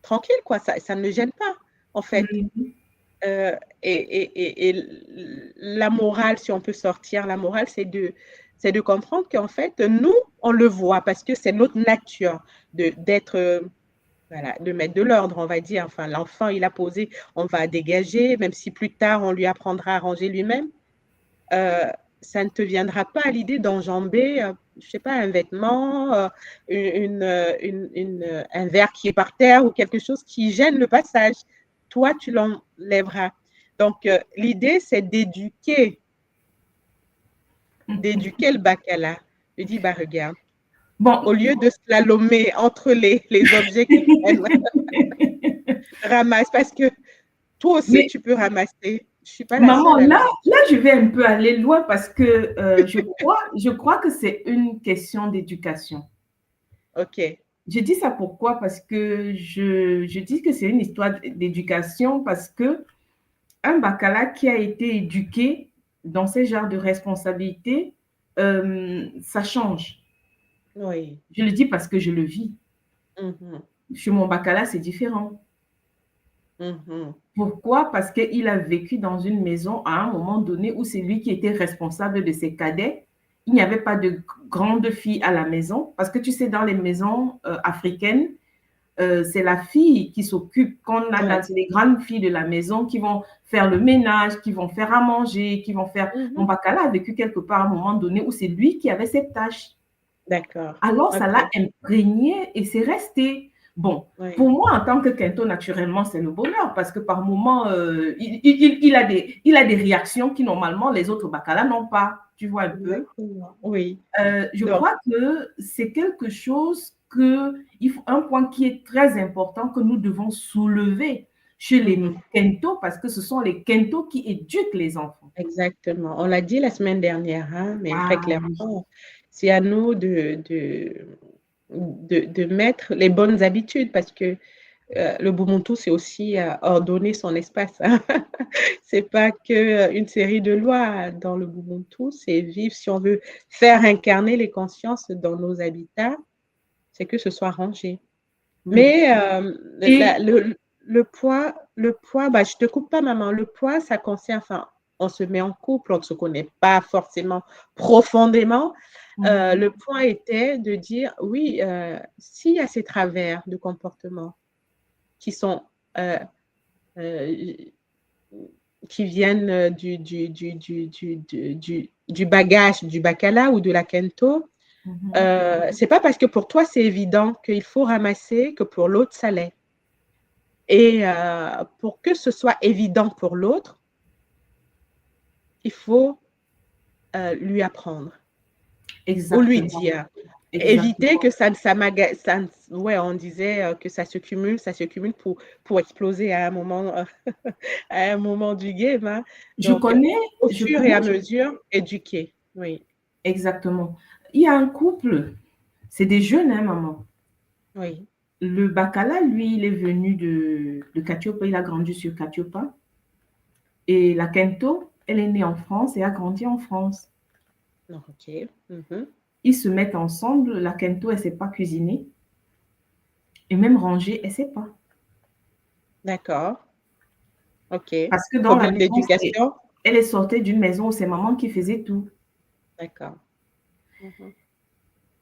tranquille, quoi, ça ne le gêne pas, en fait. Et la morale, si on peut sortir, la morale, c'est de comprendre qu'en fait, nous, on le voit parce que c'est notre nature d'être, voilà, de mettre de l'ordre, on va dire. Enfin, l'enfant, il a posé, on va dégager, même si plus tard, on lui apprendra à ranger lui-même. Ça ne te viendra pas à l'idée d'enjamber, je ne sais pas, un vêtement, un verre qui est par terre ou quelque chose qui gêne le passage. Toi, tu l'enlèveras. Donc, l'idée, c'est d'éduquer le bacala. Je dis, bah, regarde, Bon. Au lieu de slalomer entre les objets qui prennent, ramasse, parce que toi aussi, tu peux ramasser. Je suis pas la Maman, seule. là, je vais un peu aller loin parce que je crois que c'est une question d'éducation. OK. Je dis ça pourquoi? Parce que je dis que c'est une histoire d'éducation parce que un bacala qui a été éduqué dans ce genre de responsabilité, ça change. Oui. Je le dis parce que je le vis. Mm-hmm. Chez mon bacala, c'est différent. Mm-hmm. Pourquoi? Parce qu'il a vécu dans une maison à un moment donné où c'est lui qui était responsable de ses cadets. Il n'y avait pas de grande fille à la maison. Parce que tu sais, dans les maisons africaines, c'est la fille qui s'occupe. Quand on a Oui. les grandes filles de la maison qui vont faire le ménage, qui vont faire à manger, qui vont faire... Mm-hmm. Mon bacala a vécu quelque part à un moment donné où c'est lui qui avait cette tâche. D'accord. Alors, ça l'a imprégné et c'est resté. Bon, oui. Pour moi, en tant que Kento, naturellement, c'est le bonheur parce que par moment, il a des réactions qui, normalement, les autres bacala n'ont pas. Tu vois un peu? Exactement. Oui. Je crois que c'est quelque chose un point qui est très important que nous devons soulever chez les Kento parce que ce sont les Kento qui éduquent les enfants. Exactement. On l'a dit la semaine dernière, hein, mais très oui. clairement, c'est à nous de mettre les bonnes habitudes parce que le Ubuntu, c'est aussi ordonner son espace. C'est pas qu'une série de lois dans le Ubuntu, c'est vivre, si on veut faire incarner les consciences dans nos habitats, c'est que ce soit rangé. Mais le poids, bah, je te coupe pas, maman, le poids, ça concerne, enfin, on se met en couple, on ne se connaît pas forcément profondément. Le point était de dire, oui, s'il y a ces travers de comportement qui sont qui viennent du bagage du bacala ou de la kento, c'est pas parce que pour toi c'est évident qu'il faut ramasser que pour l'autre ça l'est. Et pour que ce soit évident pour l'autre, il faut lui apprendre. Exactement. Ou lui dire. Éviter que ouais, on disait que ça se cumule pour exploser à un moment du game. Hein. Donc, au fur et à mesure, éduquer. Oui. Exactement. Il y a un couple, c'est des jeunes, hein, maman. Oui. Le bacala, lui, il est venu de Katiopa, il a grandi sur Katiopa. Et la Kento, elle est née en France et a grandi en France. OK. Ils se mettent ensemble. La Kento, elle ne sait pas cuisiner. Et même ranger, elle ne sait pas. D'accord. OK. Parce que dans problème la maison, d'éducation. Elle est sortie d'une maison où c'est maman qui faisait tout. D'accord.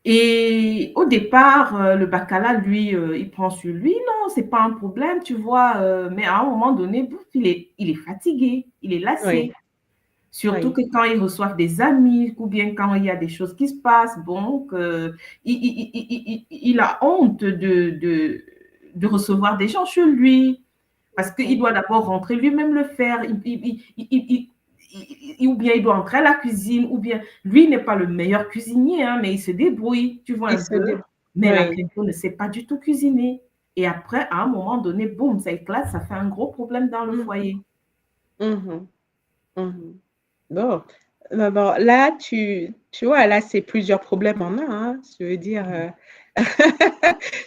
Et au départ, le bacala, lui, il prend sur lui. Non, c'est pas un problème, tu vois. Mais à un moment donné, il est fatigué, il est lassé. Oui. Surtout que quand ils reçoivent des amis ou bien quand il y a des choses qui se passent, bon, il a honte de recevoir des gens chez lui parce qu'il doit d'abord rentrer lui-même le faire. Ou bien il doit entrer à la cuisine, ou bien lui n'est pas le meilleur cuisinier, hein, mais il se débrouille, tu vois un peu. Mais la Kento ne sait pas du tout cuisiner. Et après, à un moment donné, boum, ça éclate, ça fait un gros problème dans le foyer. Bon, maman, là, tu vois, là, c'est plusieurs problèmes en un, hein. Je veux dire,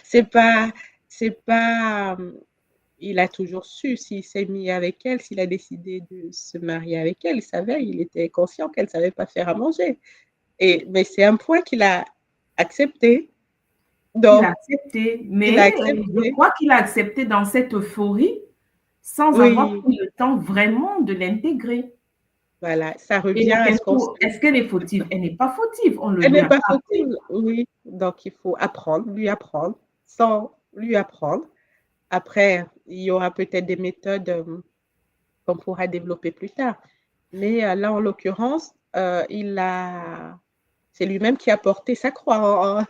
c'est pas, c'est pas, il a toujours su s'il s'est mis avec elle, s'il a décidé de se marier avec elle, il savait, il était conscient qu'elle savait pas faire à manger. Mais c'est un point qu'il a accepté. Il a Donc, accepté, il a mais je accepté. crois qu'il a accepté dans cette euphorie sans avoir Oui, pris le temps vraiment de l'intégrer. voilà, ça Et revient à ce qu'on bientôt, sait. est-ce qu'elle est fautive? Elle n'est pas fautive, on le Elle lui n'est a pas pas appris. fautive, oui. Donc, il faut apprendre, lui apprendre, sans lui apprendre. Après, il y aura peut-être des méthodes qu'on pourra développer plus tard. Mais là, en l'occurrence, c'est lui-même qui a porté sa croix,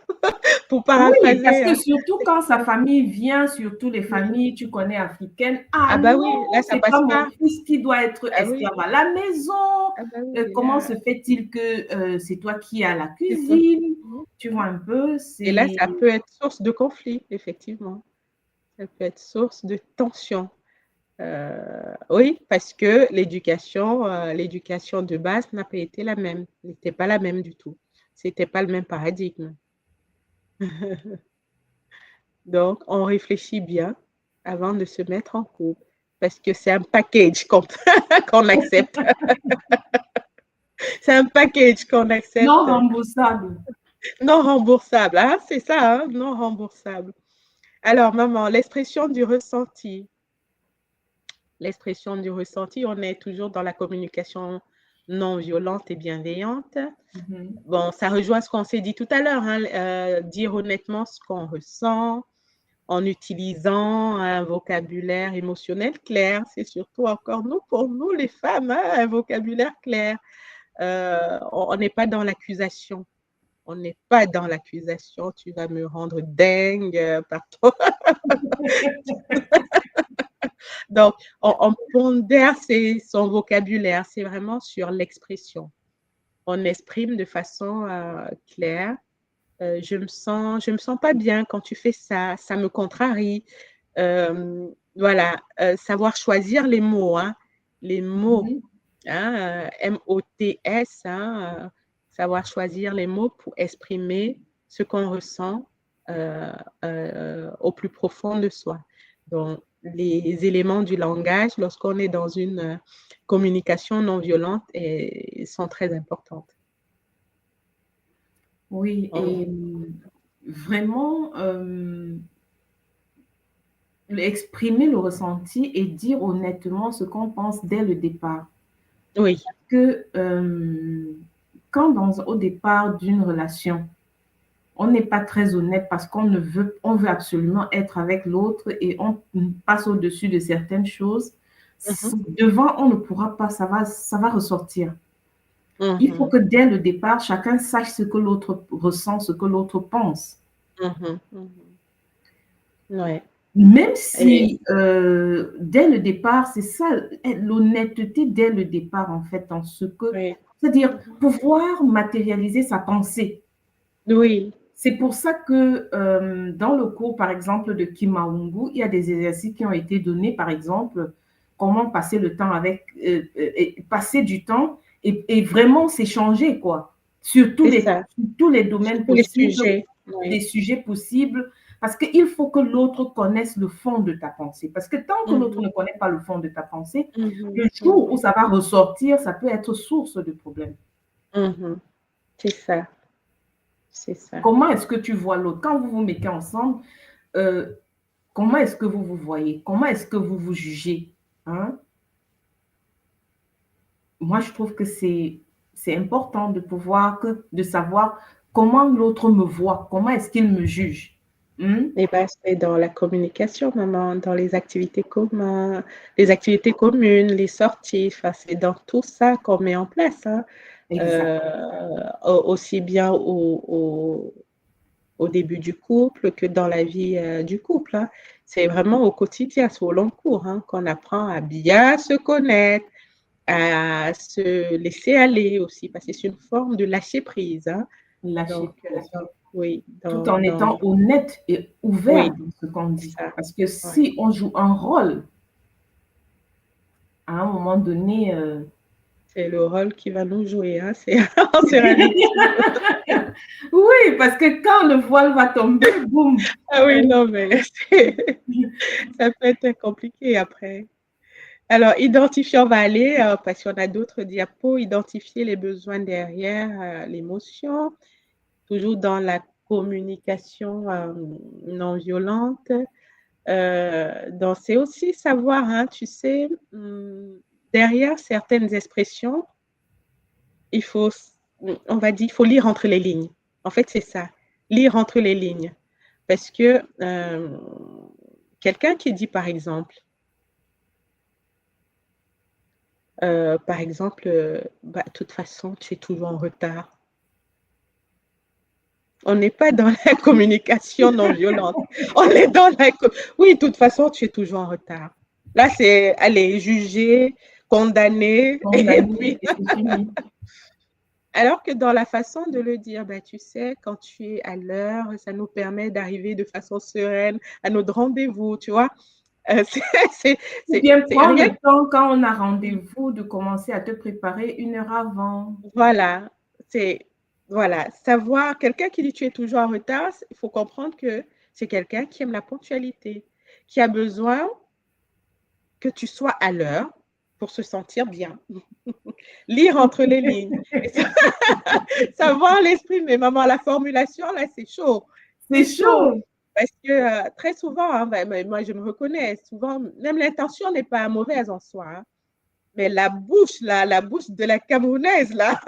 pour Oui, parce paraphraser. que surtout quand sa famille vient, surtout les Oui. familles, tu connais, africaines, ah Ah bah oui, non, là, ça c'est passe pas mon pas. fils qui doit être Ah oui, esclave à la maison. ah bah oui, Comment là, se fait-il que c'est toi qui es à la c'est toi. cuisine? Mhm. Tu vois un peu, Et là, c'est... ça peut être source de conflit, effectivement. Ça peut être source de tension. Oui, parce que l'éducation de base n'a pas été la même, n'était pas la même du tout. C'était pas le même paradigme. Donc, on réfléchit bien avant de se mettre en couple, parce que c'est un package qu'on accepte. C'est un package qu'on Non accepte, remboursable. non remboursable. Ah, c'est ça, hein, non remboursable. Alors, maman, l'expression du ressenti. L'expression du ressenti, on est toujours dans la communication non violente et bienveillante. Mhm. Bon, ça rejoint ce qu'on s'est dit tout à l'heure, hein, dire honnêtement ce qu'on ressent en utilisant un vocabulaire émotionnel clair. C'est surtout encore nous, pour nous les femmes, hein, un vocabulaire clair. On n'est pas dans l'accusation. On n'est pas dans l'accusation. Tu vas me rendre dingue par ton... Donc, on pondère son vocabulaire. C'est vraiment sur l'expression. On exprime de façon claire. Je me sens pas bien quand tu fais ça, ça me contrarie. Voilà, savoir choisir les mots, hein, les mots, Mhm. hein, MOTS, hein, savoir choisir les mots pour exprimer ce qu'on ressent au plus profond de soi. Donc, les éléments du langage, lorsqu'on est dans une communication non violente, sont très importantes. Oui, On- et vraiment, exprimer le ressenti et dire honnêtement ce qu'on pense dès le départ. oui. Que quand au départ d'une relation, on n'est pas très honnête parce on veut absolument être avec l'autre et on passe au-dessus de certaines choses, Mhm, devant, on ne pourra pas, ça va ressortir. Il faut mhm, que dès le départ, chacun sache ce que l'autre ressent, ce que l'autre pense. mhm, mhm. Ouais. Même Et si dès le départ, c'est ça, l'honnêteté dès le départ, en fait, dans ce que, oui. c'est-à-dire Mhm. pouvoir matérialiser sa pensée. Oui. C'est pour ça que dans le cours, par exemple, de Kimaungu, il y a des exercices qui ont été donnés, par exemple, comment passer le temps avec, passer du temps et vraiment s'échanger, quoi, C'est ça. sur tous les Sur domaines tous les possibles, sujets. des Oui. sujets possibles, parce qu'il faut que l'autre connaisse le fond de ta pensée. Parce que tant que l'autre Mhm, ne connaît pas le fond de ta pensée, mhm, le jour où mhm, ça va ressortir, ça peut être source de problème. mhm. C'est ça. C'est ça. Comment est-ce que tu vois l'autre? Quand vous vous mettez ensemble, euh, comment est-ce que vous vous voyez? Comment est-ce que vous vous jugez? Hein? Moi, je trouve que c'est important de de savoir comment l'autre me voit, comment est-ce qu'il me juge. Hmm? Et ben, c'est dans la communication, maman, dans les activités communes, les sorties. Enfin, c'est dans tout ça qu'on met en place, hein. Euh, Exactement. Aussi bien au début du couple que dans la vie du couple, hein. C'est vraiment au quotidien, c'est au long cours, hein, qu'on apprend à bien se connaître, à se laisser aller aussi, parce que c'est une forme de lâcher prise, hein. Lâcher Donc, prise. oui, Tout en étant honnête et ouvert oui, dans ce qu'on c'est dit. ça. Parce que Ouais, si on joue un rôle, à un moment donné, c'est le rôle qui va nous jouer, hein. On sera victime. Oui, parce que quand le voile va tomber, boum. Ah oui, non, mais ça peut être compliqué après. Alors, identifier, on va aller, parce qu'on a d'autres diapos, identifier les besoins derrière l'émotion, toujours dans la communication non violente. Donc, c'est aussi savoir, hein, tu sais, derrière certaines expressions, il faut, on va dire, il faut lire entre les lignes. En fait, c'est ça, lire entre les lignes. Parce que quelqu'un qui dit, par exemple, bah, de toute façon, tu es toujours en retard. On n'est pas dans la communication non violente. On est dans la... Oui, de toute façon, tu es toujours en retard. Là, c'est aller juger, condamner, et puis... Et c'est fini. Alors que dans la façon de le dire, bah, tu sais, quand tu es à l'heure, ça nous permet d'arriver de façon sereine à notre rendez-vous, tu vois. Ou bien prendre Rien. le temps quand on a rendez-vous de commencer à te préparer 1 heure avant. Voilà, c'est voilà, savoir quelqu'un qui dit tu es toujours en retard, il faut comprendre que c'est quelqu'un qui aime la ponctualité, qui a besoin que tu sois à l'heure pour se sentir bien. Lire entre les lignes. Savoir l'esprit, mais maman, la formulation, là, c'est chaud. C'est chaud. Parce que très souvent, hein, moi, je me reconnais, souvent, même l'intention n'est pas mauvaise en soi. Hein, mais la bouche, là, la bouche de la Camerounaise, là.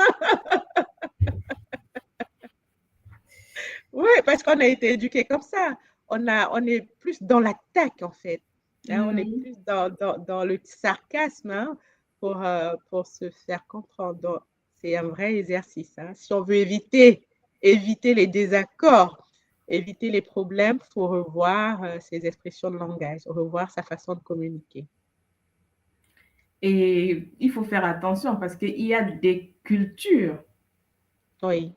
Oui, parce qu'on a été éduqués comme ça. On est plus dans l'attaque, en fait. Hein, on est plus dans le sarcasme hein, pour se faire comprendre. C'est un vrai exercice. Hein. Si on veut éviter les désaccords, éviter les problèmes, il faut revoir ses expressions de langage, revoir sa façon de communiquer. Et il faut faire attention parce qu'il y a des cultures Oui.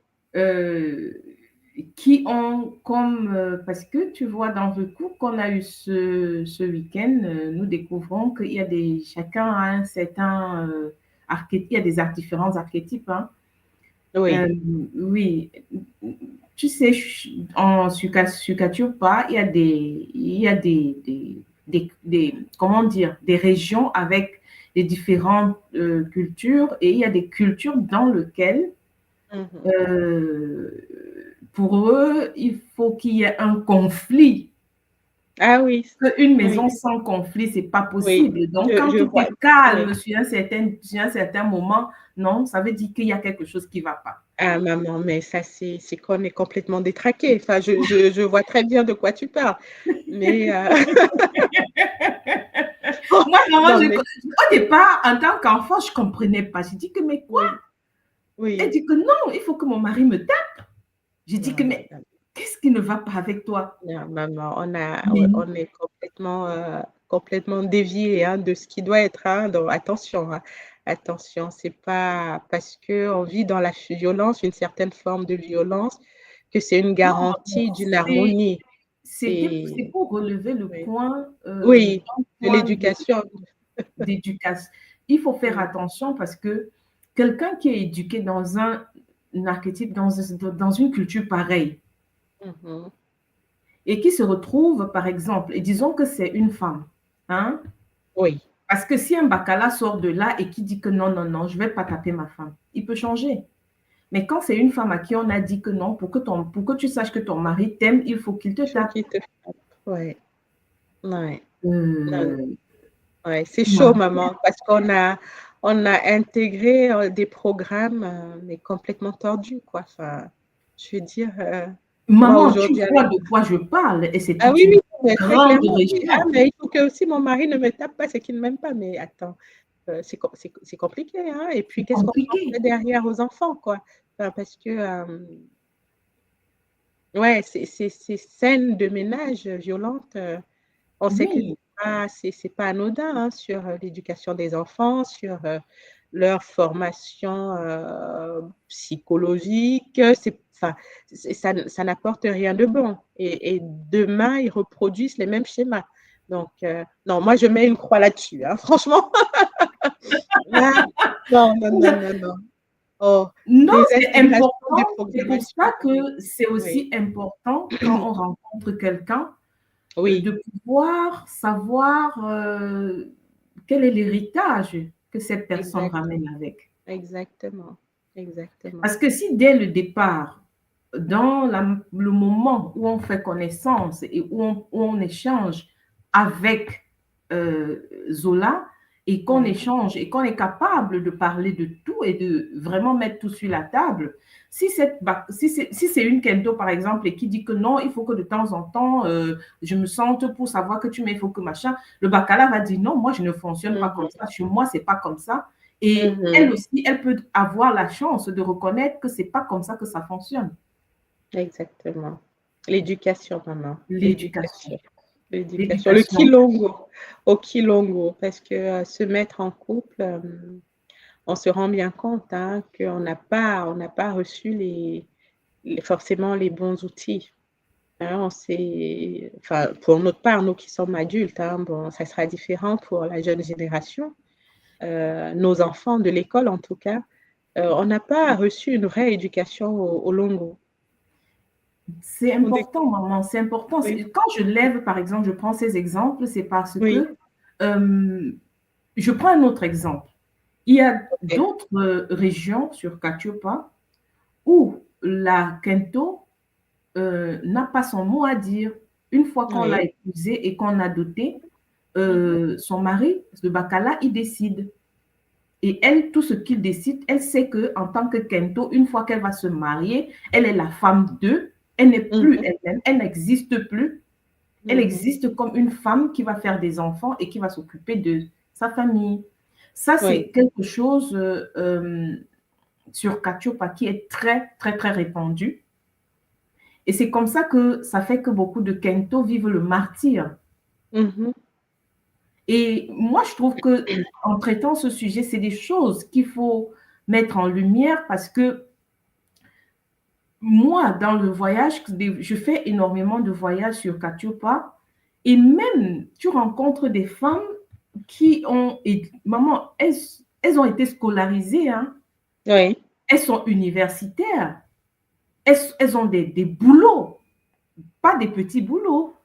Qui ont comme... parce que tu vois, dans le cours qu'on a eu ce week-end, nous découvrons qu'il y a chacun a un certain archétype, il y a des différents archétypes. Hein. Oui. Oui. Tu sais, en Sukaturpa, il y a comment dire, des régions avec des différentes cultures et il y a des cultures dans lesquelles pour eux, il faut qu'il y ait un conflit. Ah oui. Une maison sans conflit, c'est pas possible. Oui. Donc, quand tout est calme sur un certain moment, non, ça veut dire qu'il y a quelque chose qui ne va pas. Ah maman, mais ça c'est qu'on est complètement détraqué. Enfin, je vois très bien de quoi tu parles. Mais moi, vraiment, au départ, en tant qu'enfant, je ne comprenais pas. J'ai dit que, mais quoi? Oui. Elle dit que non, il faut que mon mari me tape. J'ai dit que, mais qu'est-ce qui ne va pas avec toi? Non, maman, on est complètement dévié hein, de ce qui doit être. Hein, donc, attention, hein, attention, c'est pas parce qu'on vit dans la violence, une certaine forme de violence, que c'est une garantie d'une harmonie. C'est pour relever le point, oui, de l'éducation. D'éducation. Il faut faire attention parce que quelqu'un qui est éduqué dans un archétype, dans une culture pareille, et qui se retrouve, par exemple, et disons que c'est une femme, hein? Oui. Parce que si un bacala sort de là et qui dit que non, non, non, je ne vais pas taper ma femme, il peut changer. Mais quand c'est une femme à qui on a dit que non, pour que tu saches que ton mari t'aime, il faut qu'il te tape. Oui. Ouais. Ouais, c'est chaud, maman, parce qu'on a intégré des programmes mais complètement tordus, quoi. Enfin, je veux dire. Maman, tu vois de quoi je parle et c'est toute oui, une grande région. Ah, mais il faut que aussi mon mari ne me tape pas, c'est qu'il ne m'aime pas. Mais attends, c'est compliqué, hein. Et puis, qu'est-ce qu'on fait derrière aux enfants, quoi? Enfin, parce que, ouais, ces scènes de ménage violentes, on sait que c'est pas anodin hein, sur l'éducation des enfants, sur leur formation psychologique. Ça n'apporte rien de bon. Et demain, ils reproduisent les mêmes schémas. Donc, non, moi, je mets une croix là-dessus, hein, franchement. Là, non, non, non, non, non. Oh, Non, des c'est inséminations, des important. C'est pour programmations. ça que c'est Oui, aussi important quand on rencontre quelqu'un oui, de pouvoir savoir quel est l'héritage que cette personne exact, ramène avec. exactement, exactement. Parce que si dès le départ, dans le moment où on fait connaissance et où on échange avec Zola et qu'on Mhm, échange et qu'on est capable de parler de tout et de vraiment mettre tout sur la table, si c'est une Kendo par exemple et qui dit que non, il faut que de temps en temps je me sente pour savoir que tu mets, il faut que machin, le Bacala va dire non, moi je ne fonctionne pas comme mhm, ça, chez moi c'est pas comme ça. Et elle mhm, aussi, elle peut avoir la chance de reconnaître que c'est pas comme ça que ça fonctionne. exactement. L'éducation, maman, L'éducation. l'éducation. L'éducation, le L'éducation. kilongo, au kilongo, parce que se mettre en couple, on se rend bien compte hein, on n'a pas reçu forcément les bons outils. Hein, enfin, pour notre part, nous qui sommes adultes, hein, bon, ça sera différent pour la jeune génération, nos enfants de l'école en tout cas, on n'a pas reçu une vraie éducation au longo. C'est On dé- important, maman, c'est important. Oui, Quand je lève, par exemple, je prends ces exemples, c'est parce oui, que je prends un autre exemple. Il y a ok. d'autres régions sur Katiopa où la Kento n'a pas son mot à dire. Une fois qu'on l'a Oui. épousé et qu'on a doté, Mhm, son mari, le Bacala, il décide. Et elle, tout ce qu'il décide, elle sait que en tant que Kento, une fois qu'elle va se marier, elle est la femme d'eux. Elle n'est plus mhm, elle-même, elle n'existe plus. Elle mhm. existe comme une femme qui va faire des enfants et qui va s'occuper de sa famille. Ça, Oui. c'est quelque chose sur Katiopa qui est très, très, très répandu. Et c'est comme ça que ça fait que beaucoup de Kento vivent le martyr. Mhm. Et moi, je trouve que en traitant ce sujet, c'est des choses qu'il faut mettre en lumière parce que moi, dans le voyage, je fais énormément de voyages sur Katiopa et même tu rencontres des femmes qui ont, et, maman, elles ont été scolarisées, hein, Oui. elles sont universitaires, elles ont des boulots, pas des petits boulots.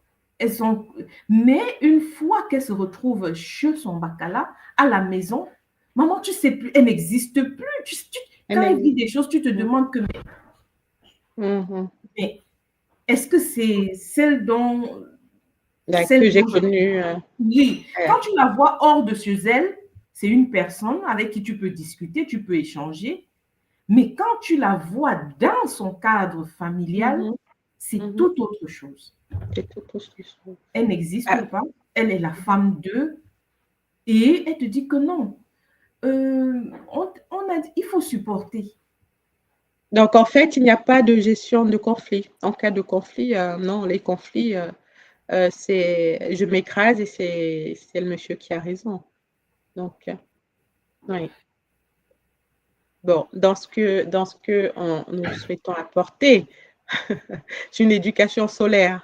Elles ont, mais une fois qu'elles se retrouvent chez son bacala, à la maison, maman, tu sais plus, elle n'existe plus. Elle Quand elle existe. vit des choses, tu te demandes que, Mhm. mais est-ce que c'est Là, celle que j'ai dont je connue. oui, Euh, quand tu la vois hors de chez elle, c'est une personne avec qui tu peux discuter, tu peux échanger. Mais quand tu la vois dans son cadre familial, mhm, c'est mhm. tout autre chose. C'est tout autre chose. Elle n'existe Ah, pas, elle est la femme d'eux et elle te dit que non. On a dit, il faut supporter. donc, en fait, il n'y a pas de gestion de conflit. En cas de conflit, non, les conflits, c'est je m'écrase et c'est le monsieur qui a raison. Donc, oui. Bon, dans ce que nous souhaitons apporter, c'est une éducation solaire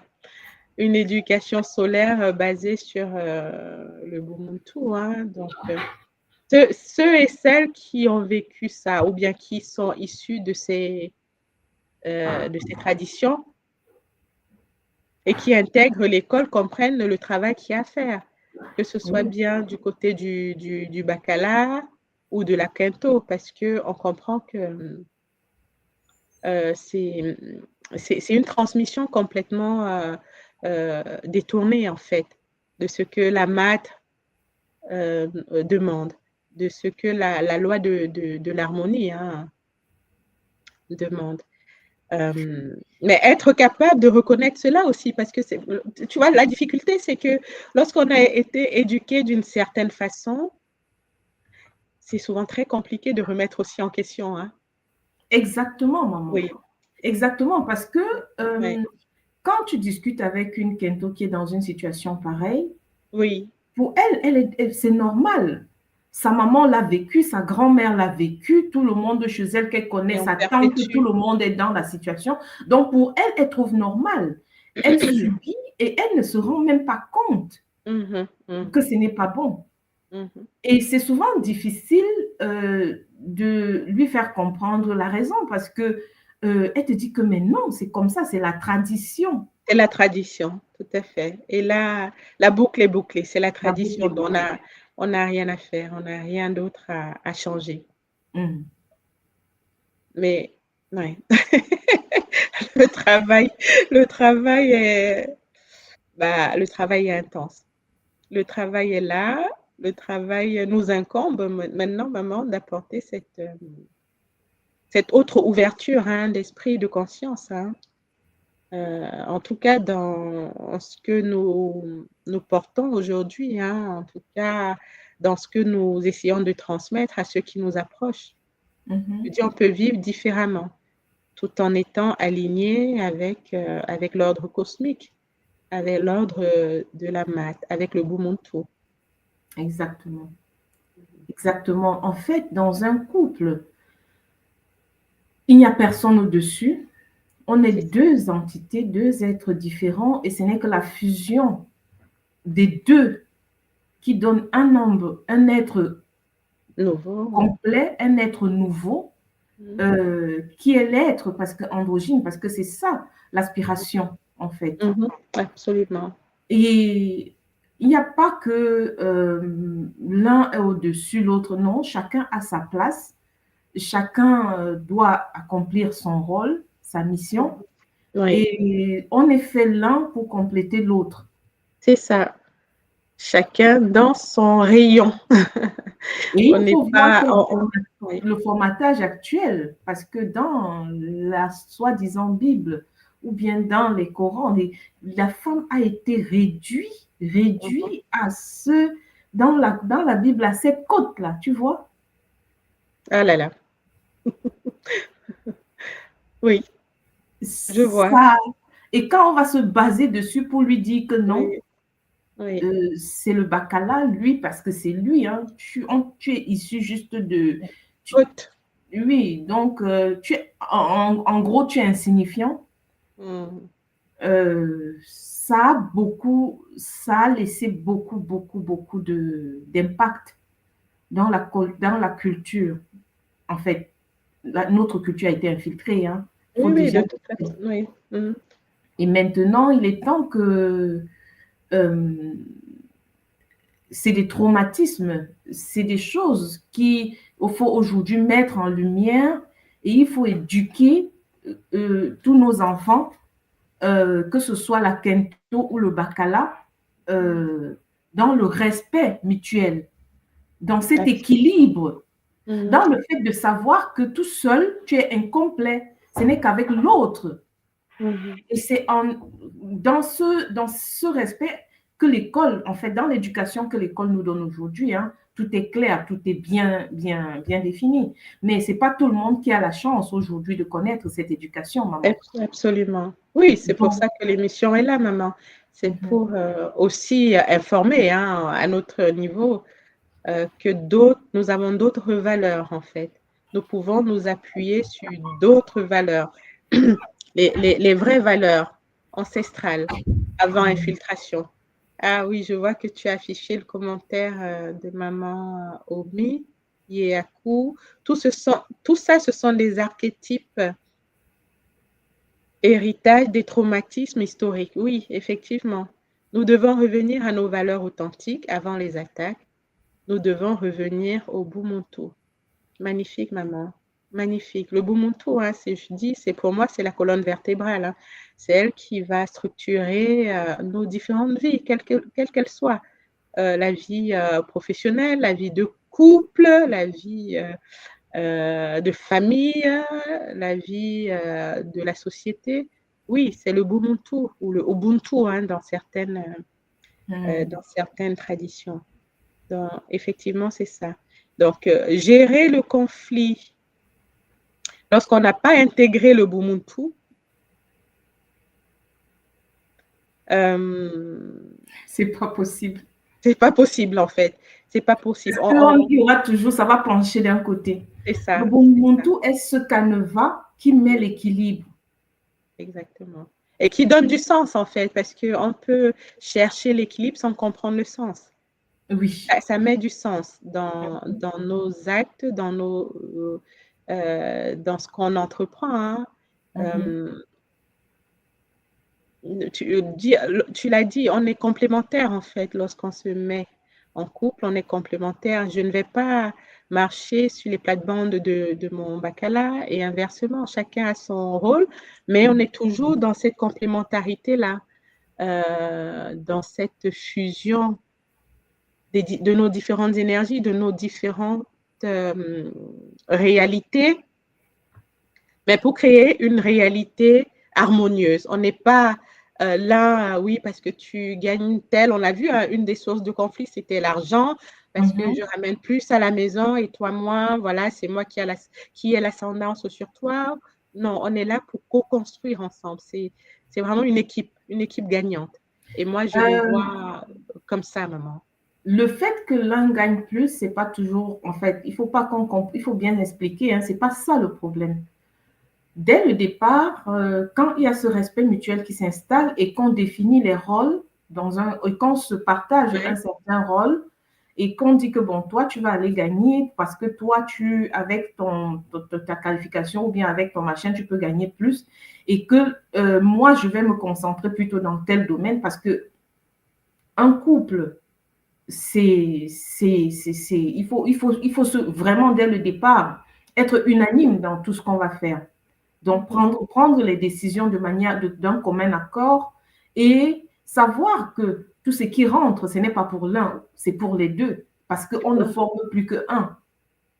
basée sur le Ubuntu, hein. Donc, ceux et celles qui ont vécu ça ou bien qui sont issus de ces traditions et qui intègrent l'école comprennent le travail qu'il y a à faire, que ce soit Oui, bien du côté du baccalauréat ou de la quinto, parce qu'on comprend que euh, c'est c'est une transmission complètement détournée, en fait, de ce que la maths demande, de ce que la loi de l'harmonie hein, demande. Mais être capable de reconnaître cela aussi, parce que tu vois, la difficulté, c'est que lorsqu'on a été éduqué d'une certaine façon, c'est souvent très compliqué de remettre aussi en question. Hein. exactement, maman. Oui, Exactement, parce que ouais, quand tu discutes avec une Kento qui est dans une situation pareille, oui, pour c'est normal. Sa maman l'a vécu, sa grand-mère l'a vécu, tout le monde chez elle qu'elle connaît, et on sa tante, tout perpétue. le monde est dans la situation. Donc pour elle, elle trouve normal. Elle subit et elle ne se rend même pas compte. que ce n'est pas bon. Et c'est souvent difficile de lui faire comprendre la raison parce que elle te dit que mais non, c'est comme ça, c'est la tradition. C'est la tradition, tout à fait. Et là, la boucle est bouclée. C'est la La boucle tradition. est bouclée. On n'a rien à faire. On n'a rien d'autre à changer. Mais, ouais. le travail le travail est intense. Le travail est là. Le travail nous incombe maintenant, maman, d'apporter cette autre ouverture d'esprit, de conscience. En tout cas, dans ce que nous portons aujourd'hui, en tout cas, dans ce que nous essayons de transmettre à ceux qui nous approchent. Je dis, on peut vivre différemment, tout en étant aligné avec l'ordre cosmique, avec l'ordre de la mat, avec le Bumuntu. Exactement. Exactement. En fait, dans un couple, il n'y a personne au-dessus. On est deux entités, deux êtres différents, et ce n'est que la fusion des deux qui donne un être nouveau, complet, un être nouveau, qui est l'être, parce que androgyne, parce que c'est ça l'aspiration, en fait. Absolument. Et il n'y a pas que l'un est au-dessus, l'autre non. Chacun a sa place. Chacun doit accomplir son rôle, sa mission. Oui. Et on est fait l'un pour compléter l'autre. C'est ça. Chacun dans son rayon. Et il faut voir le formatage actuel, parce que dans la soi-disant Bible, ou bien dans les Corans, la femme a été réduite à dans la Bible, à cette côte-là, tu vois? Ah là là. Oui, je vois. Et quand on va se baser dessus pour lui dire que non, c'est le bacala, lui, parce que c'est lui, tu es issu juste de... Oui, donc en gros, tu es insignifiant. Ça a laissé beaucoup d'impact dans la culture. En fait, notre culture a été infiltrée. Oui, de toute façon, oui. Et maintenant, il est temps que c'est des traumatismes, c'est des choses qu'il faut aujourd'hui mettre en lumière, et il faut éduquer tous nos enfants, que ce soit la Kento ou le Bacala, dans le respect mutuel, dans cet équilibre, dans le fait de savoir que tout seul, tu es incomplet. Ce n'est qu'avec l'autre. Et c'est dans ce respect que l'école, en fait, dans l'éducation que l'école nous donne aujourd'hui, tout est clair, tout est bien défini. Mais ce n'est pas tout le monde qui a la chance aujourd'hui de connaître cette éducation, maman. Absolument. Oui, c'est pour ça que l'émission est là, maman. C'est pour aussi informer à notre niveau que nous avons d'autres valeurs, en fait. Nous pouvons nous appuyer sur d'autres valeurs, les vraies valeurs ancestrales avant infiltration. Ah oui, je vois que tu as affiché le commentaire de maman Omi, Yeaku. Tout ça, ce sont des archétypes héritage des traumatismes historiques. Oui, effectivement. Nous devons revenir à nos valeurs authentiques avant les attaques. Nous devons revenir au Bumuntu. Magnifique, maman. Magnifique. Le Bumuntu, pour moi, c'est la colonne vertébrale. C'est elle qui va structurer nos différentes vies, quelles qu'elles soient. La vie professionnelle, la vie de couple, la vie de famille, la vie de la société. Oui, c'est le Bumuntu ou le Ubuntu dans certaines traditions. Donc, effectivement, c'est ça. Donc, gérer le conflit lorsqu'on n'a pas intégré le Bumuntu, c'est pas possible. C'est pas possible, en fait. C'est pas possible. Il y aura toujours, ça va pencher d'un côté. C'est ça. Le Bumuntu est ce canevas qui met l'équilibre. exactement. Et qui donne du sens, en fait, parce qu'on peut chercher l'équilibre sans comprendre le sens. Oui. Ça met du sens dans nos actes, dans ce qu'on entreprend. Hein. Tu l'as dit, on est complémentaires en fait lorsqu'on se met en couple, on est complémentaires. Je ne vais pas marcher sur les plates-bandes de mon bacala et inversement, chacun a son rôle, mais on est toujours dans cette complémentarité-là, dans cette fusion de nos différentes énergies, de nos différentes réalités, mais pour créer une réalité harmonieuse. On n'est pas là, oui, parce que tu gagnes tel. On a vu, hein, une des sources de conflit, c'était l'argent, parce que je ramène plus à la maison et toi moins. Voilà, c'est moi qui ai l'ascendance sur toi. Non, on est là pour co-construire ensemble. C'est vraiment une équipe gagnante. Et moi, je le vois comme ça, maman. Le fait que l'un gagne plus, c'est pas toujours, en fait, il faut pas il faut bien expliquer, hein, c'est pas ça le problème. Dès le départ, quand il y a ce respect mutuel qui s'installe et qu'on définit les rôles et qu'on se partage un certain rôle et qu'on dit que bon, toi, tu vas aller gagner parce que toi, avec ta qualification ou bien avec ton machin, tu peux gagner plus et que moi, je vais me concentrer plutôt dans tel domaine parce que un couple, il faut vraiment dès le départ être unanime dans tout ce qu'on va faire. Donc, prendre les décisions d'un commun accord et savoir que tout ce qui rentre, ce n'est pas pour l'un, c'est pour les deux, parce qu'on ne forme plus qu'un.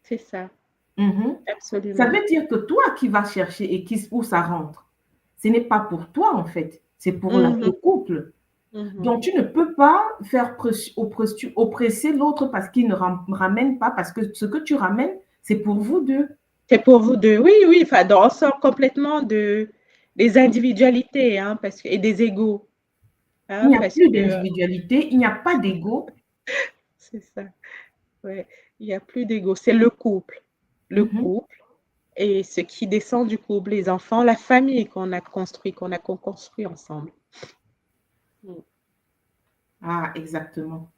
C'est ça. Absolument. Ça veut dire que toi qui vas chercher et où ça rentre, ce n'est pas pour toi en fait, c'est pour le couple. Donc, tu ne peux pas faire oppresser l'autre parce qu'il ne ramène pas, parce que ce que tu ramènes, c'est pour vous deux. C'est pour vous deux. Oui, oui. Enfin, on sort complètement des individualités, hein, et des égos. Hein, il n'y a plus d'individualité, il n'y a pas d'ego. C'est ça. Ouais. Il n'y a plus d'ego. C'est le couple. Le couple et ce qui descend du couple, les enfants, la famille qu'on a co-construit ensemble. Ah, exactement.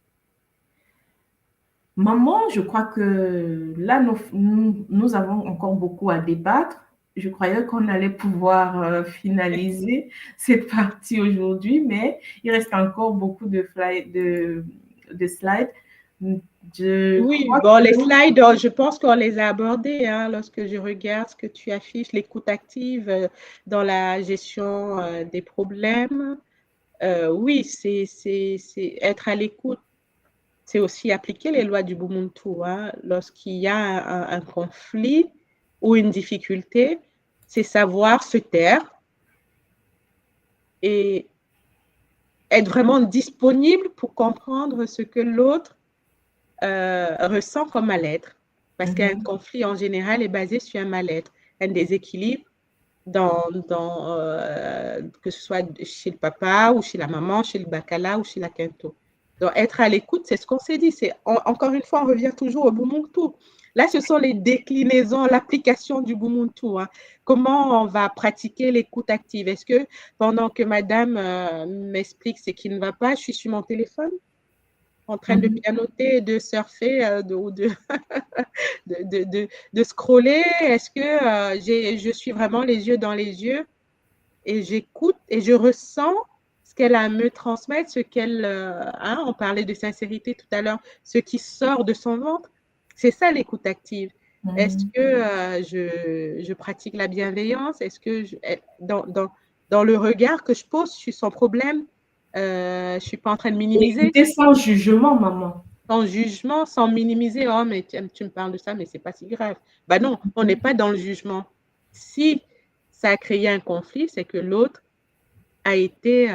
Maman, je crois que là, nous avons encore beaucoup à débattre. Je croyais qu'on allait pouvoir finaliser cette partie aujourd'hui, mais il reste encore beaucoup de slides. Oui, bon, les slides, je pense qu'on les a abordés, hein, lorsque je regarde ce que tu affiches, l'écoute active dans la gestion des problèmes. Oui, c'est être à l'écoute. C'est aussi appliquer les lois du Ubuntu. Hein. Lorsqu'il y a un conflit ou une difficulté, c'est savoir se taire et être vraiment disponible pour comprendre ce que l'autre ressent comme mal-être. Parce qu'un conflit, en général, est basé sur un mal-être, un déséquilibre que ce soit chez le papa ou chez la maman, chez le bacala ou chez la quinto. Donc, être à l'écoute, c'est ce qu'on s'est dit. Encore une fois, on revient toujours au Ubuntu. Là, ce sont les déclinaisons, l'application du Ubuntu. Hein. Comment on va pratiquer l'écoute active? Est-ce que pendant que madame m'explique ce qui ne va pas, je suis sur mon téléphone en train de pianoter, de surfer, de scroller? Est-ce que je suis vraiment les yeux dans les yeux et j'écoute et je ressens ce qu'elle a à me transmettre, ce qu'elle, on parlait de sincérité tout à l'heure, ce qui sort de son ventre? C'est ça l'écoute active. Est-ce que je pratique la bienveillance? Est-ce que dans le regard que je pose sur son problème, je ne suis pas en train de minimiser. Écoutez sans jugement, maman. Sans jugement, sans minimiser. Oh, mais tu me parles de ça, mais c'est pas si grave. Ben non, on n'est pas dans le jugement. Si ça a créé un conflit, c'est que l'autre a été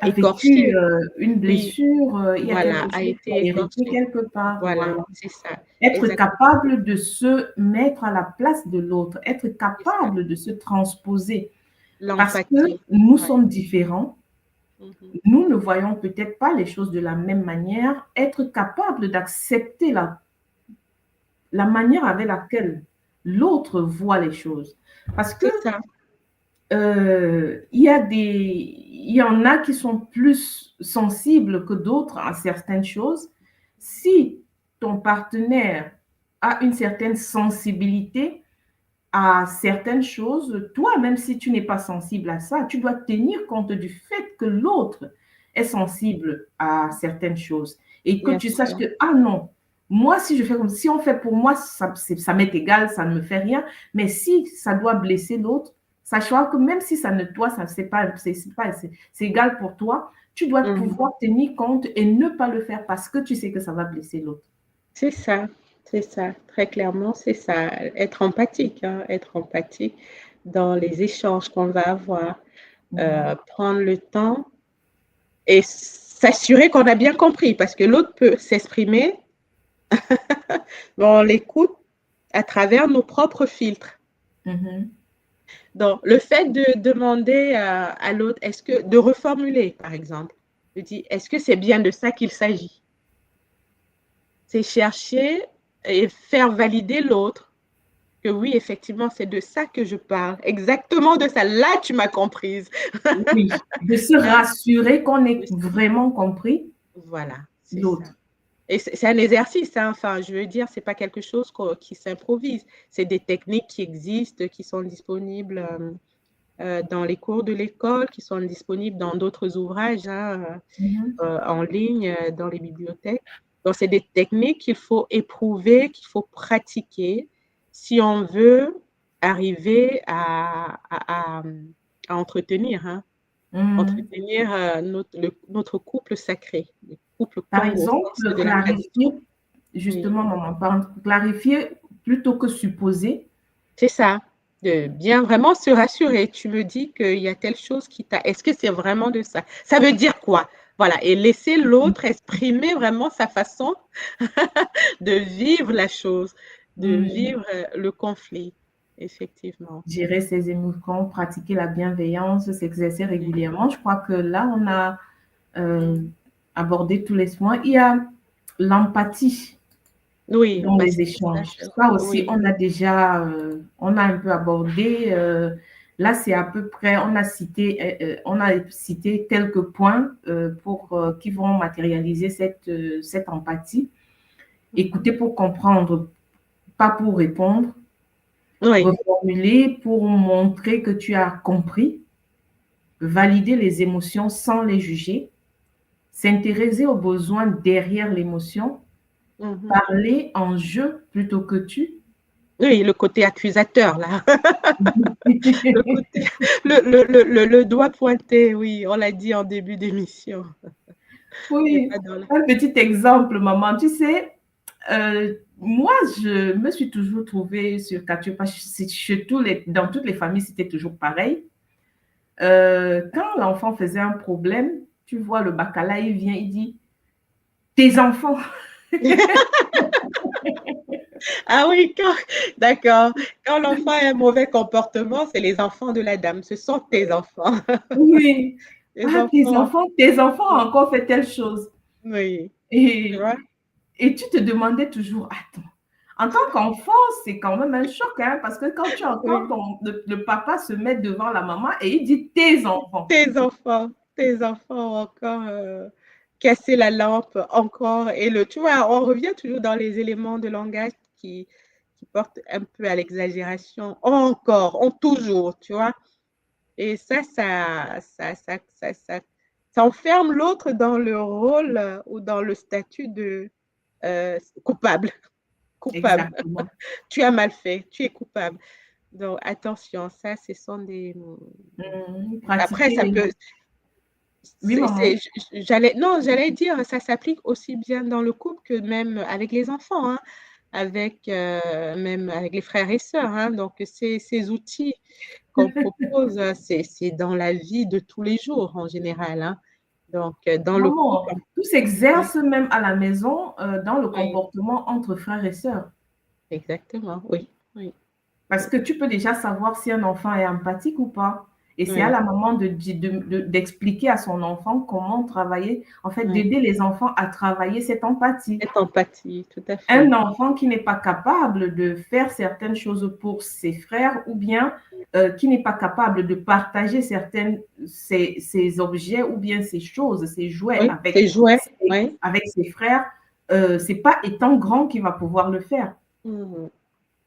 écorché. Une blessure, il y a quelque chose qui a hérité quelque part. Voilà, c'est ça. Être capable de se mettre à la place de l'autre, être capable de se transposer. Parce que nous sommes différents. Nous ne voyons peut-être pas les choses de la même manière. Être capable d'accepter la manière avec laquelle l'autre voit les choses. Parce que il y en a qui sont plus sensibles que d'autres à certaines choses. Si ton partenaire a une certaine sensibilité à certaines choses, toi, même si tu n'es pas sensible à ça, tu dois tenir compte du fait que l'autre est sensible à certaines choses et que Bien tu saches sûr. que, ah non, moi, si je fais comme si on fait pour moi, ça m'est égal, ça ne me fait rien, mais si ça doit blesser l'autre, sachant que même si ça ne toi, ça c'est égal pour toi, tu dois Mhm. pouvoir tenir compte et ne pas le faire parce que tu sais que ça va blesser l'autre. C'est ça, très clairement, c'est ça. Être empathique, hein, être empathique dans les échanges qu'on va avoir, Mhm. prendre le temps et s'assurer qu'on a bien compris, parce que l'autre peut s'exprimer, mais on l'écoute à travers nos propres filtres. Mhm. Donc, le fait de demander à l'autre, est-ce que, de reformuler, par exemple, je dis, est-ce que c'est bien de ça qu'il s'agit? C'est chercher et faire valider l'autre que oui, effectivement, c'est de ça que je parle. Exactement de ça. Là, tu m'as comprise. Oui, de se Hein? rassurer qu'on ait vraiment compris Voilà, c'est ça. l'autre. Et c'est un exercice, hein. Enfin, je veux dire, c'est pas quelque chose qui s'improvise. C'est des techniques qui existent, qui sont disponibles dans les cours de l'école, qui sont disponibles dans d'autres ouvrages, hein, Mhm. en ligne, dans les bibliothèques. Donc, c'est des techniques qu'il faut éprouver, qu'il faut pratiquer si on veut arriver à entretenir, hein, Mhm. entretenir notre couple sacré, le couple Par comme au sens exemple, de la clarifier, traduction. Oui, justement, maman, clarifier plutôt que supposer. c'est ça. De bien vraiment se rassurer. Tu me dis qu'il y a telle chose qui t'a. Est-ce que c'est vraiment de ça? Ça veut dire quoi? Voilà. Et laisser l'autre exprimer vraiment sa façon de vivre la chose, de Mhm. vivre le conflit, effectivement. Gérer ses émotions, pratiquer la bienveillance, s'exercer Oui, régulièrement. Je crois que là, on a euh, abordé tous les points. Il y a l'empathie oui, dans bah, les c'était ça. échanges. Ça aussi, Oui. on a déjà, on a un peu abordé. Là, c'est à peu près, on a cité quelques points qui vont matérialiser cette empathie. Mhm. Écouter pour comprendre, pas pour répondre. Oui, Reformuler pour montrer que tu as compris. Valider les émotions sans les juger. S'intéresser aux besoins derrière l'émotion. mhm. Parler en je plutôt que tu. Oui, le côté accusateur, là. Le côté, le doigt pointé, oui, on l'a dit en début d'émission. Et Oui, pas dans la... un petit exemple, maman. Tu sais, moi, je me suis toujours trouvée sur Katia, parce que dans toutes les familles, c'était toujours pareil. Quand l'enfant faisait un problème, tu vois, le bacala, il vient, il dit, tes enfants. Ah oui, d'accord. Quand l'enfant a un mauvais comportement, c'est les enfants de la dame. Ce sont tes enfants. Oui. Les Ah, enfants. tes enfants ont encore fait telle chose. Oui, tu Et, vois? et tu te demandais toujours, attends, en tant qu'enfant, c'est quand même un choc, hein, parce que quand tu entends Oui. le papa se mettre devant la maman et il dit tes enfants. Tes enfants ont encore cassé la lampe, encore. Et tu vois, on revient toujours dans les éléments de langage qui portent un peu à l'exagération. Encore, toujours, tu vois. Et ça enferme l'autre dans le rôle ou dans le statut de coupable. Coupable. Exactement. Tu as mal fait, tu es coupable. Donc, attention, ça, ce sont des... Après, Pratiquer ça les... peut... Oui, maman. Non, j'allais dire, ça s'applique aussi bien dans le couple que même avec les enfants, hein, même avec les frères et sœurs, hein. Donc, ces outils qu'on propose, c'est dans la vie de tous les jours en général, hein. Donc, dans le couple, Maman, tout oui, s'exerce même à la maison dans le oui, comportement entre frères et sœurs. exactement, oui, oui, Parce que tu peux déjà savoir si un enfant est empathique ou pas. Et c'est à Oui. la maman d'expliquer à son enfant comment travailler, en fait, Oui. d'aider les enfants à travailler cette empathie. Cette empathie, tout à Un fait. enfant qui n'est pas capable de faire certaines choses pour ses frères ou bien qui n'est pas capable de partager ses objets ou bien ses choses, ses jouets Oui, c'est jouet. Oui. avec ses frères, c'est pas étant grand qu'il va pouvoir le faire. Mhm.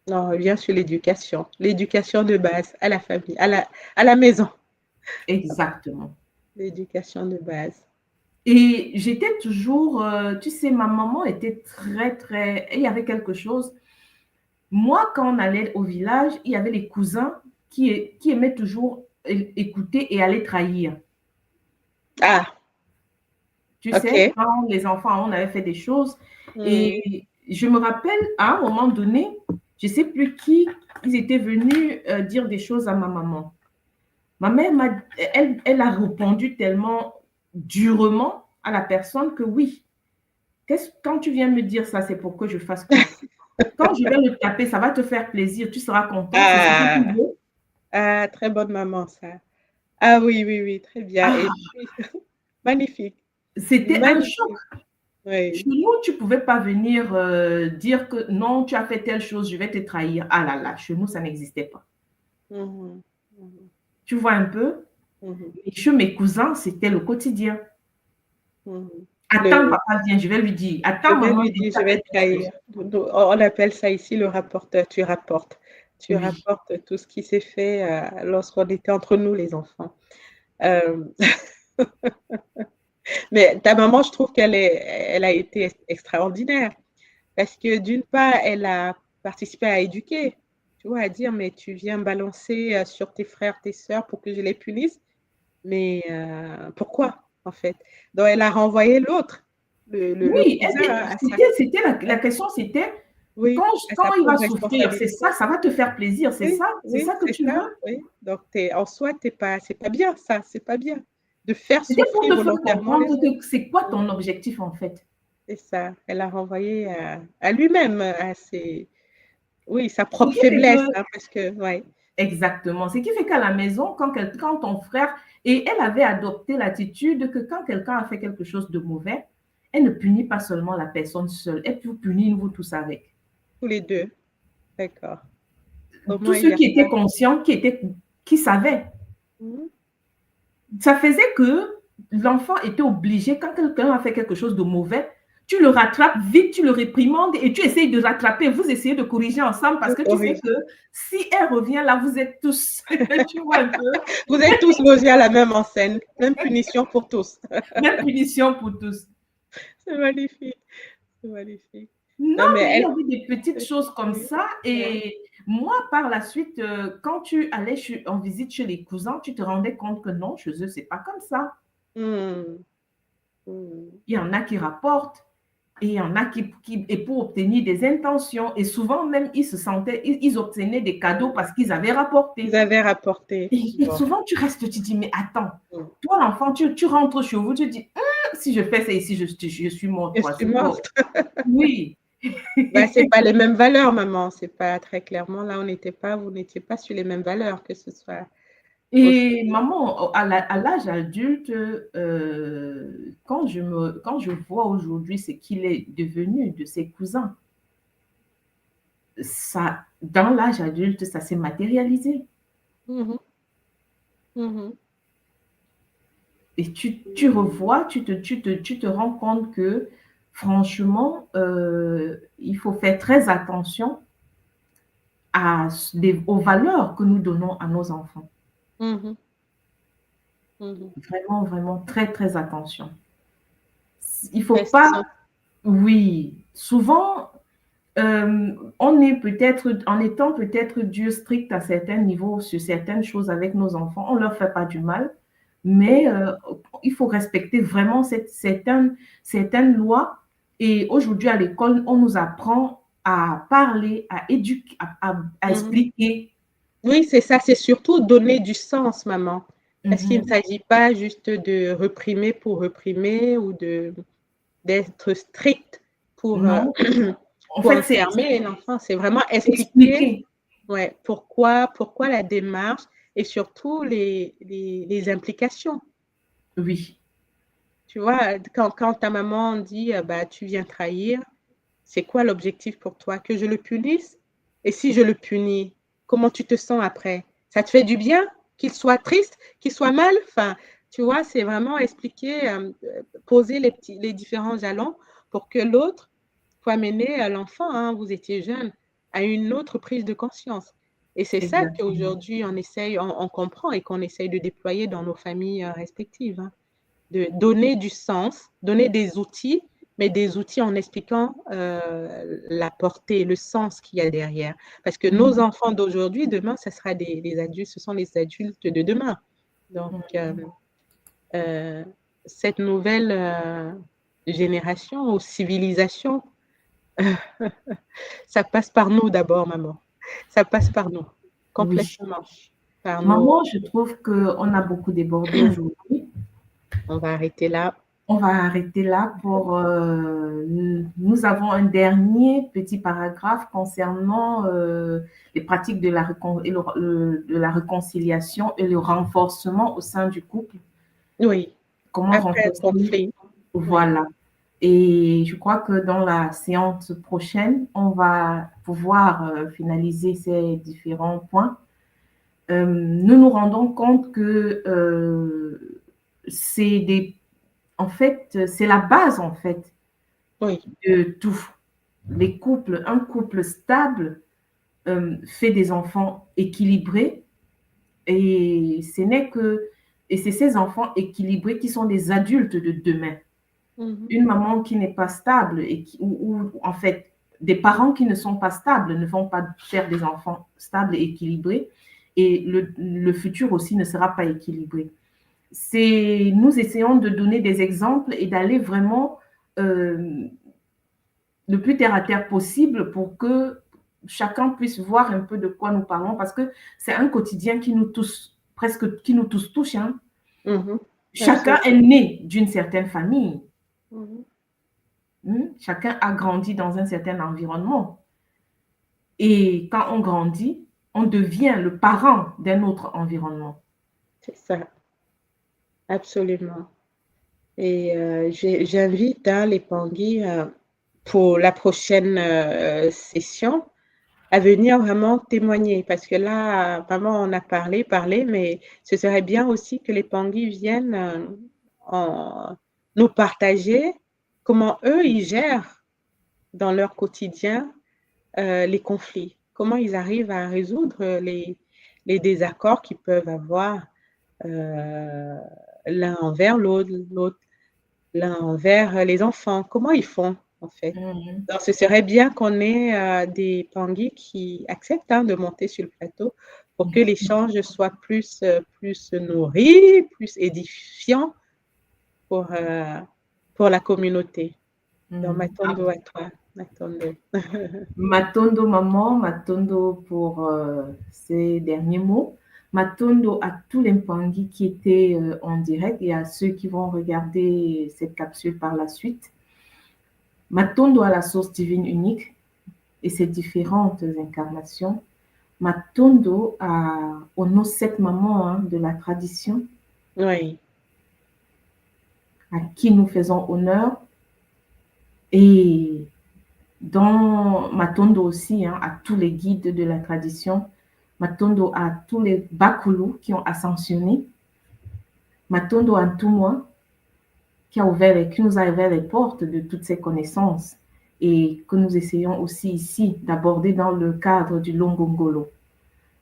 Non, on revient sur l'éducation de base à la famille, à la maison, Exactement. l'éducation de base. Et j'étais toujours, tu sais, ma maman était très, très, il y avait quelque chose. Moi, quand on allait au village, il y avait les cousins qui aimaient toujours écouter et aller trahir. Ah, Tu sais, ok. quand les enfants, on avait fait des choses. Hmm. Et je me rappelle, à un moment donné, je ne sais plus qui, ils étaient venus dire des choses à ma maman. Ma mère, elle a répondu tellement durement à la personne que oui, quand tu viens me dire ça, c'est pour que je fasse quoi? Quand je vais le taper, ça va te faire plaisir, tu seras content, c'est ça que tu Ah, veux? ah, très bonne maman, ça. Ah oui, oui, oui, très bien. Et Ah, puis, magnifique, c'était un choc. magnifique. Chez Oui. nous, tu ne pouvais pas venir dire que non, tu as fait telle chose, je vais te trahir. Ah là là, chez nous, ça n'existait pas. Mhm. Mhm. Tu vois un peu? Mhm. Et chez mes cousins, c'était le quotidien. Mhm. Attends, papa vient, je vais lui dire. Je Attends, vais maman lui vient, dire, tu je as vais fait te telle chose. trahir. On appelle ça ici le rapporteur. Tu rapportes. Tu Oui. rapportes tout ce qui s'est fait lorsqu'on était entre nous, les enfants. Euh, mais ta maman, je trouve elle a été extraordinaire parce que d'une part, elle a participé à éduquer, tu vois, à dire, mais tu viens balancer sur tes frères, tes sœurs pour que je les punisse. Mais pourquoi, en fait? Donc, elle a renvoyé l'autre, le Oui, cousin à sa, c'était la question, c'était oui, à sa quand il va propre souffrir, c'est responsabilité. ça, ça va te faire plaisir, Oui, c'est oui, ça que c'est tu ça, veux. oui. Donc, en soi, c'est pas bien, ça, c'est pas bien de faire C'était pour souffrir te faire volontairement les comprendre autres. que c'est quoi Mm. ton objectif en fait. C'est ça. Elle a renvoyé à lui-même, à ses, oui, sa Ce propre qui fait faiblesse, que, hein, parce que, ouais. exactement, ce qui fait qu'à la maison, quand ton frère, et elle avait adopté l'attitude que quand quelqu'un a fait quelque chose de mauvais, elle ne punit pas seulement la personne seule, elle peut punir vous tous avec. Tous les deux, d'accord. Au Tous moins, il ceux n'y a qui pas. étaient conscients, qui savaient. Mhm. Ça faisait que l'enfant était obligé, quand quelqu'un a fait quelque chose de mauvais, tu le rattrapes vite, tu le réprimandes et tu essayes de rattraper. Vous essayez de corriger ensemble parce Je que tu sais corrige. que si elle revient là, vous êtes tous, tu vois un peu, Vous êtes tous logés à la même enseigne, même punition pour tous. même punition pour tous. C'est magnifique, c'est magnifique. Non, Non, mais mais il y elle, avait des petites choses comme oui, ça. ouais. Et moi, par la suite, quand tu allais en visite chez les cousins, tu te rendais compte que non, chez eux, c'est pas comme ça. Mm, mm. Il y en a qui rapportent. Et il y en a et pour obtenir des intentions, et souvent même, ils obtenaient des cadeaux parce qu'ils avaient Ils rapporté. avaient rapporté. Et Bon. souvent, tu restes, tu te dis, mais attends, Mm. toi, l'enfant, tu rentres chez vous, tu te dis, si je fais ça ici, je suis morte, Je quoi, suis c'est mort. morte. Oui. Bah, c'est pas les mêmes valeurs, maman. C'est pas très clairement. Là, vous n'étiez pas sur les mêmes valeurs, que ce soit aussi. Et maman, à l'âge adulte, quand je vois aujourd'hui ce qu'il est devenu de ses cousins, ça, dans l'âge adulte, ça s'est matérialisé. Mhm, mhm. Et tu revois, tu te rends compte que franchement, il faut faire très attention aux valeurs que nous donnons à nos enfants. Mhm, mhm. Vraiment, vraiment, très, très attention. Il ne faut Parce qu'ils pas, sont. oui, souvent, en étant peut-être dur, strict à certains niveaux sur certaines choses avec nos enfants, on ne leur fait pas du mal, mais il faut respecter vraiment certaines lois. Et aujourd'hui, à l'école, on nous apprend à parler, à éduquer, à Mhm. expliquer. Oui, c'est ça. C'est surtout donner du sens, maman. Parce qu'il ne Mhm. s'agit pas juste de reprimer pour reprimer ou d'être strict pour, Non, en pour fait, enfermer l'enfant. C'est vraiment c'est expliquer, expliquer. ouais, pourquoi la démarche. et surtout les implications. Oui, Tu vois, quand ta maman dit bah, tu viens trahir, c'est quoi l'objectif pour toi? Que je le punisse? Et si je le punis, comment tu te sens après? Ça te fait du bien? Qu'il soit triste, qu'il soit mal? Enfin, tu vois, c'est vraiment expliquer, poser les différents jalons pour que l'autre faut amener l'enfant, hein, vous étiez jeune, à une autre prise de conscience. Et c'est ça exactement. qu'aujourd'hui on essaye, on comprend et qu'on essaye de déployer dans nos familles respectives, hein, de donner du sens, donner des outils, mais des outils en expliquant la portée, le sens qu'il y a derrière. Parce que nos Mhm. enfants d'aujourd'hui, demain, ce sera des adultes, ce sont les adultes de demain. Donc, euh, cette nouvelle génération ou civilisation, ça passe par nous d'abord, maman. Ça passe par nous, Oui. complètement. Par nos... Maman, je trouve qu'on a beaucoup débordé aujourd'hui. On va arrêter là. On va arrêter là pour... nous avons un dernier petit paragraphe concernant les pratiques de de la réconciliation et le renforcement au sein du couple. Oui, Comment après un renforcer? conflit. Oui, Voilà. Et je crois que dans la séance prochaine, on va pouvoir finaliser ces différents points. Nous nous rendons compte que c'est des, en fait, c'est la base en fait oui, de tout. Les couples, un couple stable fait des enfants équilibrés et ce n'est que et c'est ces enfants équilibrés qui sont des adultes de demain. mhm, Une maman qui n'est pas stable ou en fait des parents qui ne sont pas stables ne vont pas faire des enfants stables et équilibrés et le futur aussi ne sera pas équilibré. Nous essayons de donner des exemples et d'aller vraiment le plus terre à terre possible pour que chacun puisse voir un peu de quoi nous parlons parce que c'est un quotidien qui nous touche, presque qui nous tous touche. Hein. mhm, Chacun est absolument. né d'une certaine famille. Mhm. Chacun a grandi dans un certain environnement. Et quand on grandit, on devient le parent d'un autre environnement. C'est ça, absolument. Et j'invite hein, les Pangui pour la prochaine session à venir vraiment témoigner. Parce que là, vraiment, on a parlé, mais ce serait bien aussi que les Pangui viennent nous partager comment eux, ils gèrent dans leur quotidien les conflits, comment ils arrivent à résoudre les désaccords qu'ils peuvent avoir euh, l'un envers l'autre, l'un envers les enfants. Comment ils font, en fait? Mhm. Donc, ce serait bien qu'on ait des Pangui qui acceptent hein, de monter sur le plateau pour que l'échange soit plus nourri, plus édifiant pour la communauté. Donc, Mhm. Matondo à toi. Matondo. Matondo maman, Matondo pour ces derniers mots. Matondo à tous les Mpangui qui étaient en direct et à ceux qui vont regarder cette capsule par la suite. Matondo à la source divine unique et ses différentes incarnations. Matondo aux nos sept mamans hein, de la tradition Oui, à qui nous faisons honneur et dans Matondo aussi hein, à tous les guides de la tradition, Matondo à tous les Bakulu qui ont ascensionné, Matondo à tout moi qui nous a ouvert les portes de toutes ces connaissances et que nous essayons aussi ici d'aborder dans le cadre du Longongolo.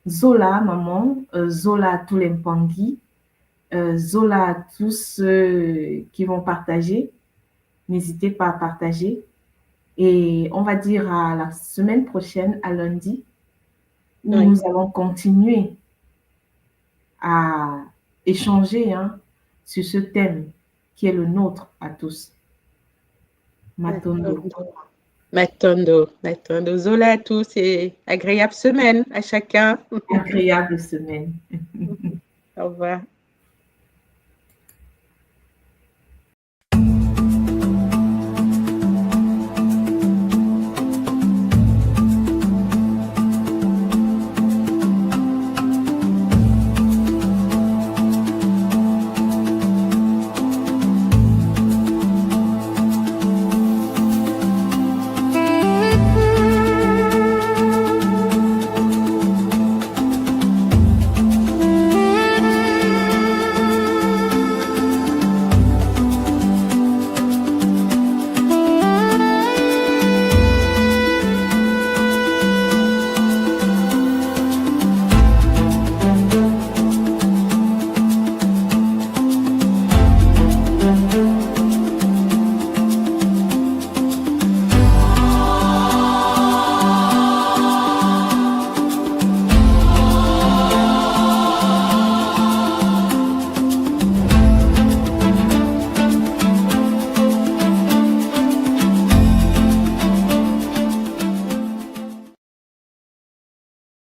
Zola, maman, Zola à tous les Mpangui, Zola à tous ceux qui vont partager. N'hésitez pas à partager. Et on va dire à la semaine prochaine, à lundi, où oui. nous allons continuer à échanger hein, sur ce thème qui est le nôtre à tous. Matondo. Matondo. Zola à tous et agréable semaine à chacun. Agréable semaine. Au revoir.